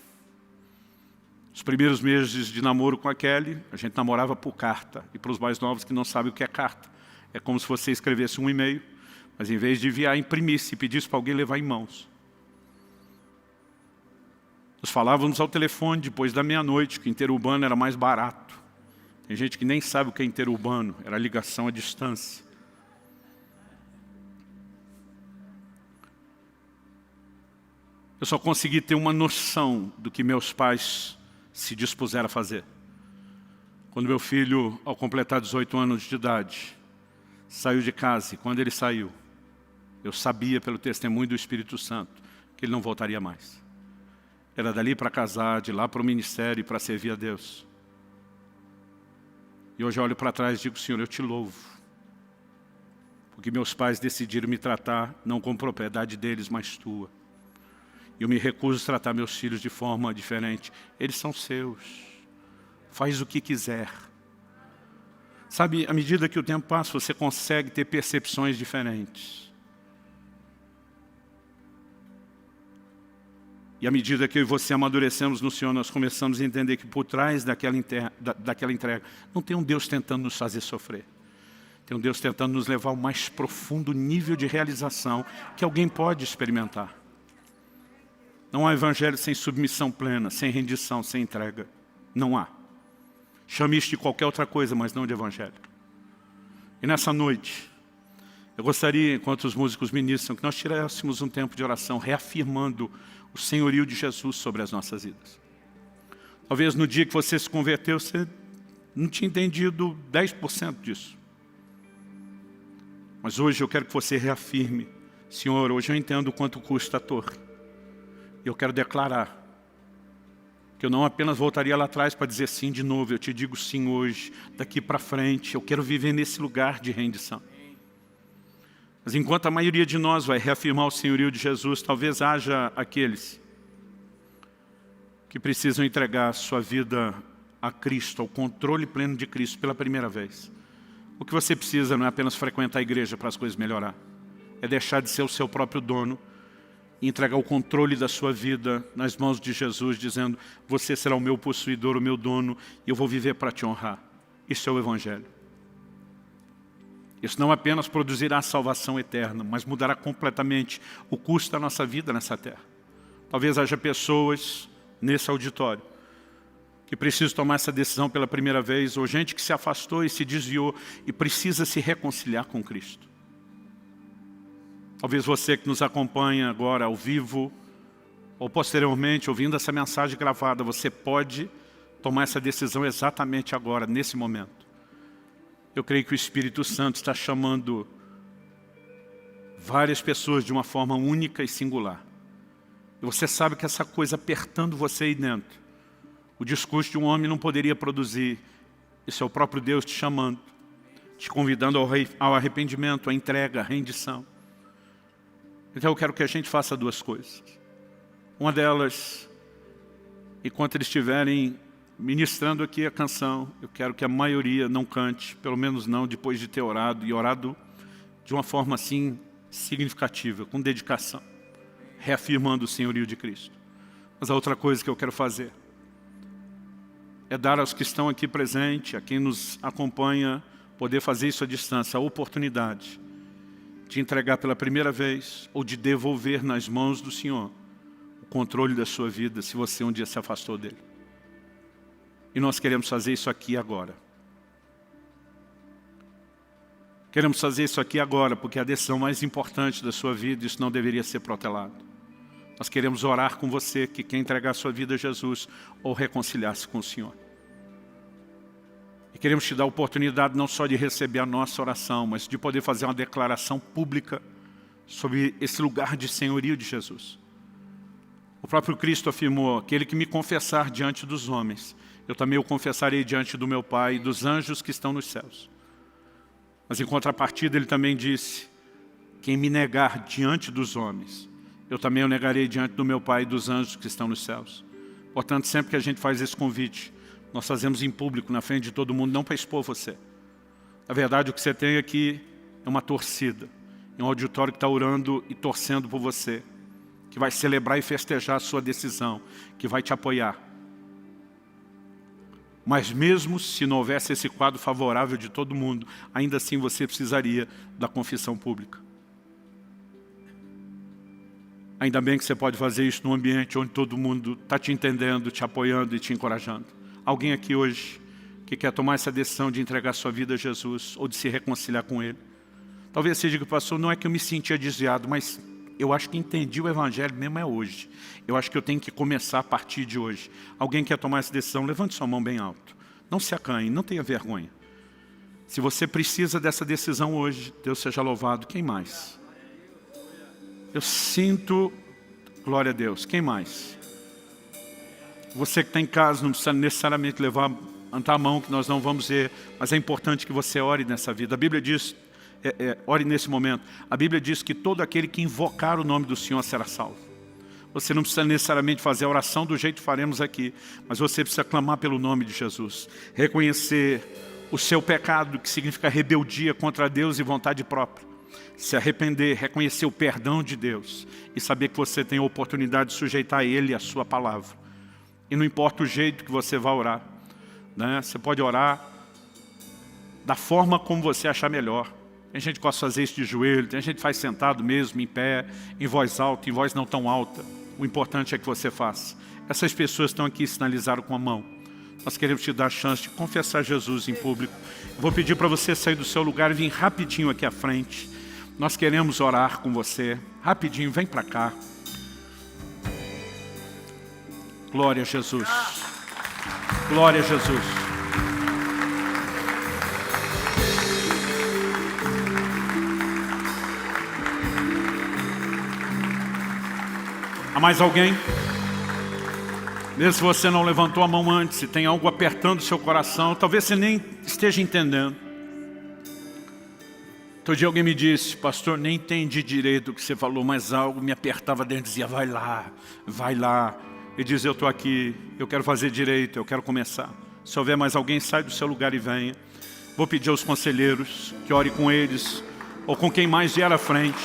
Os primeiros meses de namoro com a Kelly, a gente namorava por carta. E para os mais novos que não sabem o que é carta, é como se você escrevesse um e-mail, mas em vez de enviar, imprimisse e pedisse para alguém levar em mãos. Nós falávamos ao telefone depois da meia-noite, que interurbano era mais barato. Tem gente que nem sabe o que é interurbano, era ligação à distância. Eu só consegui ter uma noção do que meus pais se dispuseram a fazer. Quando meu filho, ao completar 18 anos de idade, saiu de casa, e quando ele saiu, eu sabia pelo testemunho do Espírito Santo que ele não voltaria mais. Era dali para casar, de lá para o ministério e para servir a Deus. E hoje eu olho para trás e digo, Senhor, eu te louvo. Porque meus pais decidiram me tratar não como propriedade deles, mas tua. Eu me recuso a tratar meus filhos de forma diferente. Eles são seus. Faz o que quiser. Sabe, à medida que o tempo passa, você consegue ter percepções diferentes. E à medida que eu e você amadurecemos no Senhor, nós começamos a entender que por trás daquela entrega, não tem um Deus tentando nos fazer sofrer. Tem um Deus tentando nos levar ao mais profundo nível de realização que alguém pode experimentar. Não há evangelho sem submissão plena, sem rendição, sem entrega. Não há. Chame isso de qualquer outra coisa, mas não de evangelho. E nessa noite, eu gostaria, enquanto os músicos ministram, que nós tirássemos um tempo de oração, reafirmando o senhorio de Jesus sobre as nossas vidas. Talvez no dia que você se converteu, você não tinha entendido 10% disso. Mas hoje eu quero que você reafirme: Senhor, hoje eu entendo quanto custa a torre. E eu quero declarar que eu não apenas voltaria lá atrás para dizer sim de novo, eu te digo sim hoje, daqui para frente, eu quero viver nesse lugar de rendição. Mas enquanto a maioria de nós vai reafirmar o senhorio de Jesus, talvez haja aqueles que precisam entregar sua vida a Cristo, ao controle pleno de Cristo pela primeira vez. O que você precisa não é apenas frequentar a igreja para as coisas melhorar, é deixar de ser o seu próprio dono e entregar o controle da sua vida nas mãos de Jesus, dizendo: você será o meu possuidor, o meu dono, e eu vou viver para te honrar. Isso é o Evangelho. Isso não apenas produzirá salvação eterna, mas mudará completamente o curso da nossa vida nessa terra. Talvez haja pessoas nesse auditório que precisam tomar essa decisão pela primeira vez, ou gente que se afastou e se desviou e precisa se reconciliar com Cristo. Talvez você que nos acompanha agora ao vivo, ou posteriormente, ouvindo essa mensagem gravada, você pode tomar essa decisão exatamente agora, nesse momento. Eu creio que o Espírito Santo está chamando várias pessoas de uma forma única e singular. E você sabe que essa coisa apertando você aí dentro, o discurso de um homem não poderia produzir. Esse é o próprio Deus te chamando, te convidando ao arrependimento, à entrega, à rendição. Então eu quero que a gente faça duas coisas. Uma delas, enquanto eles estiverem ministrando aqui a canção, eu quero que a maioria não cante, pelo menos não depois de ter orado, e orado de uma forma assim significativa, com dedicação, reafirmando o senhorio de Cristo. Mas a outra coisa que eu quero fazer é dar aos que estão aqui presentes, a quem nos acompanha, poder fazer isso à distância, a oportunidade de entregar pela primeira vez ou de devolver nas mãos do Senhor o controle da sua vida, se você um dia se afastou dele. E nós queremos fazer isso aqui agora. Queremos fazer isso aqui agora, porque é a decisão mais importante da sua vida, isso não deveria ser protelado. Nós queremos orar com você que quer entregar a sua vida a Jesus ou reconciliar-se com o Senhor. E queremos te dar a oportunidade não só de receber a nossa oração, mas de poder fazer uma declaração pública sobre esse lugar de senhorio de Jesus. O próprio Cristo afirmou: aquele que me confessar diante dos homens, eu também o confessarei diante do meu Pai e dos anjos que estão nos céus. Mas em contrapartida ele também disse: quem me negar diante dos homens, eu também o negarei diante do meu Pai e dos anjos que estão nos céus. Portanto, sempre que a gente faz esse convite, nós fazemos em público, na frente de todo mundo, não para expor você. Na verdade, o que você tem aqui é uma torcida, é um auditório que está orando e torcendo por você, que vai celebrar e festejar a sua decisão, que vai te apoiar. Mas mesmo se não houvesse esse quadro favorável de todo mundo, ainda assim você precisaria da confissão pública. Ainda bem que você pode fazer isso num ambiente onde todo mundo está te entendendo, te apoiando e te encorajando. Alguém aqui hoje que quer tomar essa decisão de entregar sua vida a Jesus ou de se reconciliar com Ele? Talvez você diga: pastor, não é que eu me sentia desviado, mas eu acho que entendi o Evangelho mesmo é hoje. Eu acho que eu tenho que começar a partir de hoje. Alguém quer tomar essa decisão? Levante sua mão bem alto. Não se acanhe, não tenha vergonha. Se você precisa dessa decisão hoje, Deus seja louvado. Quem mais? Eu sinto, glória a Deus. Quem mais? Você que está em casa não precisa necessariamente levantar a mão, que nós não vamos ver, mas é importante que você ore nessa vida. A Bíblia diz, ore nesse momento. A Bíblia diz que todo aquele que invocar o nome do Senhor será salvo. Você não precisa necessariamente fazer a oração do jeito que faremos aqui, mas você precisa clamar pelo nome de Jesus. Reconhecer o seu pecado, que significa rebeldia contra Deus e vontade própria. se arrepender, reconhecer o perdão de Deus e saber que você tem a oportunidade de sujeitar Ele e a sua palavra. E não importa o jeito que você vai orar, né? Você pode orar da forma como você achar melhor. Tem gente que gosta de fazer isso de joelho, tem gente que faz sentado mesmo, em pé, em voz alta, em voz não tão alta. O importante é que você faça. Essas pessoas estão aqui, sinalizaram com a mão. Nós queremos te dar a chance de confessar Jesus em público. Eu vou pedir para você sair do seu lugar e vir rapidinho aqui à frente. Nós queremos orar com você. Rapidinho, vem para cá. Glória a Jesus. Glória a Jesus. Há mais alguém? Mesmo se você não levantou a mão antes, se tem algo apertando o seu coração, talvez você nem esteja entendendo. Outro dia alguém me disse, pastor, nem entendi direito o que você falou, mas algo me apertava dentro e dizia, vai lá, vai lá. E diz, eu estou aqui, eu quero fazer direito, eu quero começar. Se houver mais alguém, sai do seu lugar e venha. Vou pedir aos conselheiros que ore com eles, ou com quem mais vier à frente.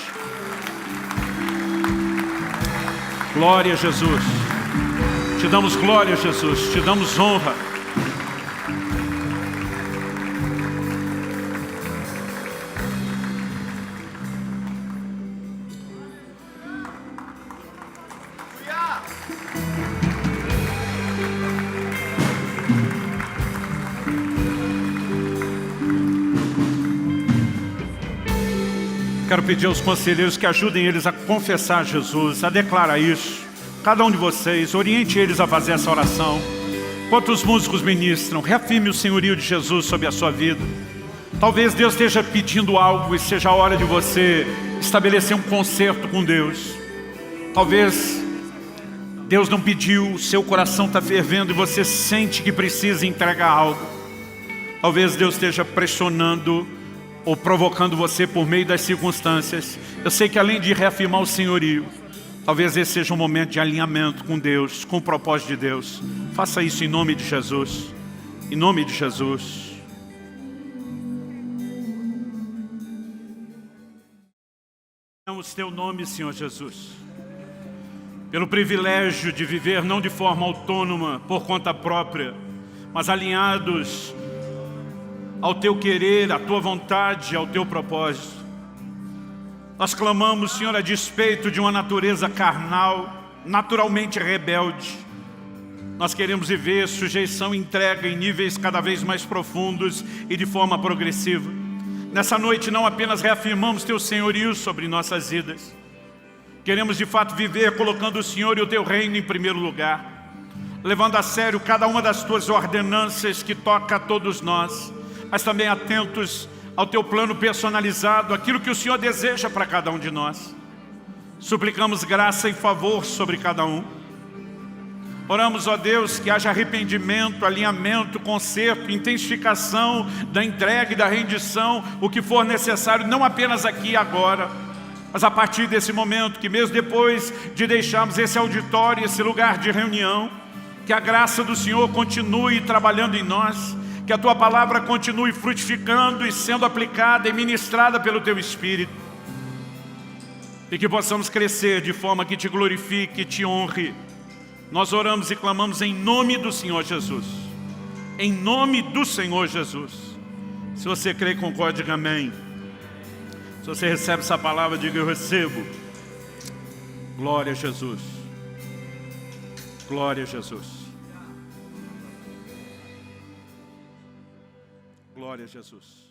Glória a Jesus. Te damos glória, Jesus, te damos honra. Quero pedir aos conselheiros que ajudem eles a confessar Jesus, a declarar isso. Cada um de vocês, oriente eles a fazer essa oração. Enquanto os músicos ministram, reafirme o senhorio de Jesus sobre a sua vida. Talvez Deus esteja pedindo algo e seja a hora de você estabelecer um concerto com Deus. Talvez Deus não pediu, o seu coração está fervendo e você sente que precisa entregar algo. Talvez Deus esteja pressionando ou provocando você por meio das circunstâncias. Eu sei que além de reafirmar o senhorio, talvez esse seja um momento de alinhamento com Deus, com o propósito de Deus. Faça isso em nome de Jesus. Em nome de Jesus. Damos teu nome, Senhor Jesus, pelo privilégio de viver não de forma autônoma, por conta própria, mas alinhados ao teu querer, à tua vontade, ao teu propósito. Nós clamamos, Senhor, a despeito de uma natureza carnal, naturalmente rebelde. Nós queremos viver sujeição e entrega em níveis cada vez mais profundos e de forma progressiva. Nessa noite não apenas reafirmamos teu senhorio sobre nossas vidas. Queremos de fato viver colocando o Senhor e o teu reino em primeiro lugar, levando a sério cada uma das tuas ordenanças que toca a todos nós, mas também atentos ao teu plano personalizado, aquilo que o Senhor deseja para cada um de nós. Suplicamos graça e favor sobre cada um. Oramos, ó Deus, que haja arrependimento, alinhamento, conserto, intensificação da entrega e da rendição, o que for necessário, não apenas aqui e agora, mas a partir desse momento, que mesmo depois de deixarmos esse auditório, esse lugar de reunião, que a graça do Senhor continue trabalhando em nós, que a Tua palavra continue frutificando e sendo aplicada e ministrada pelo Teu Espírito. E que possamos crescer de forma que Te glorifique e Te honre. Nós oramos e clamamos em nome do Senhor Jesus. Em nome do Senhor Jesus. Se você crê, concorde, diga amém. Se você recebe essa palavra, diga eu recebo. Glória a Jesus. Glória a Jesus. Glória a Jesus.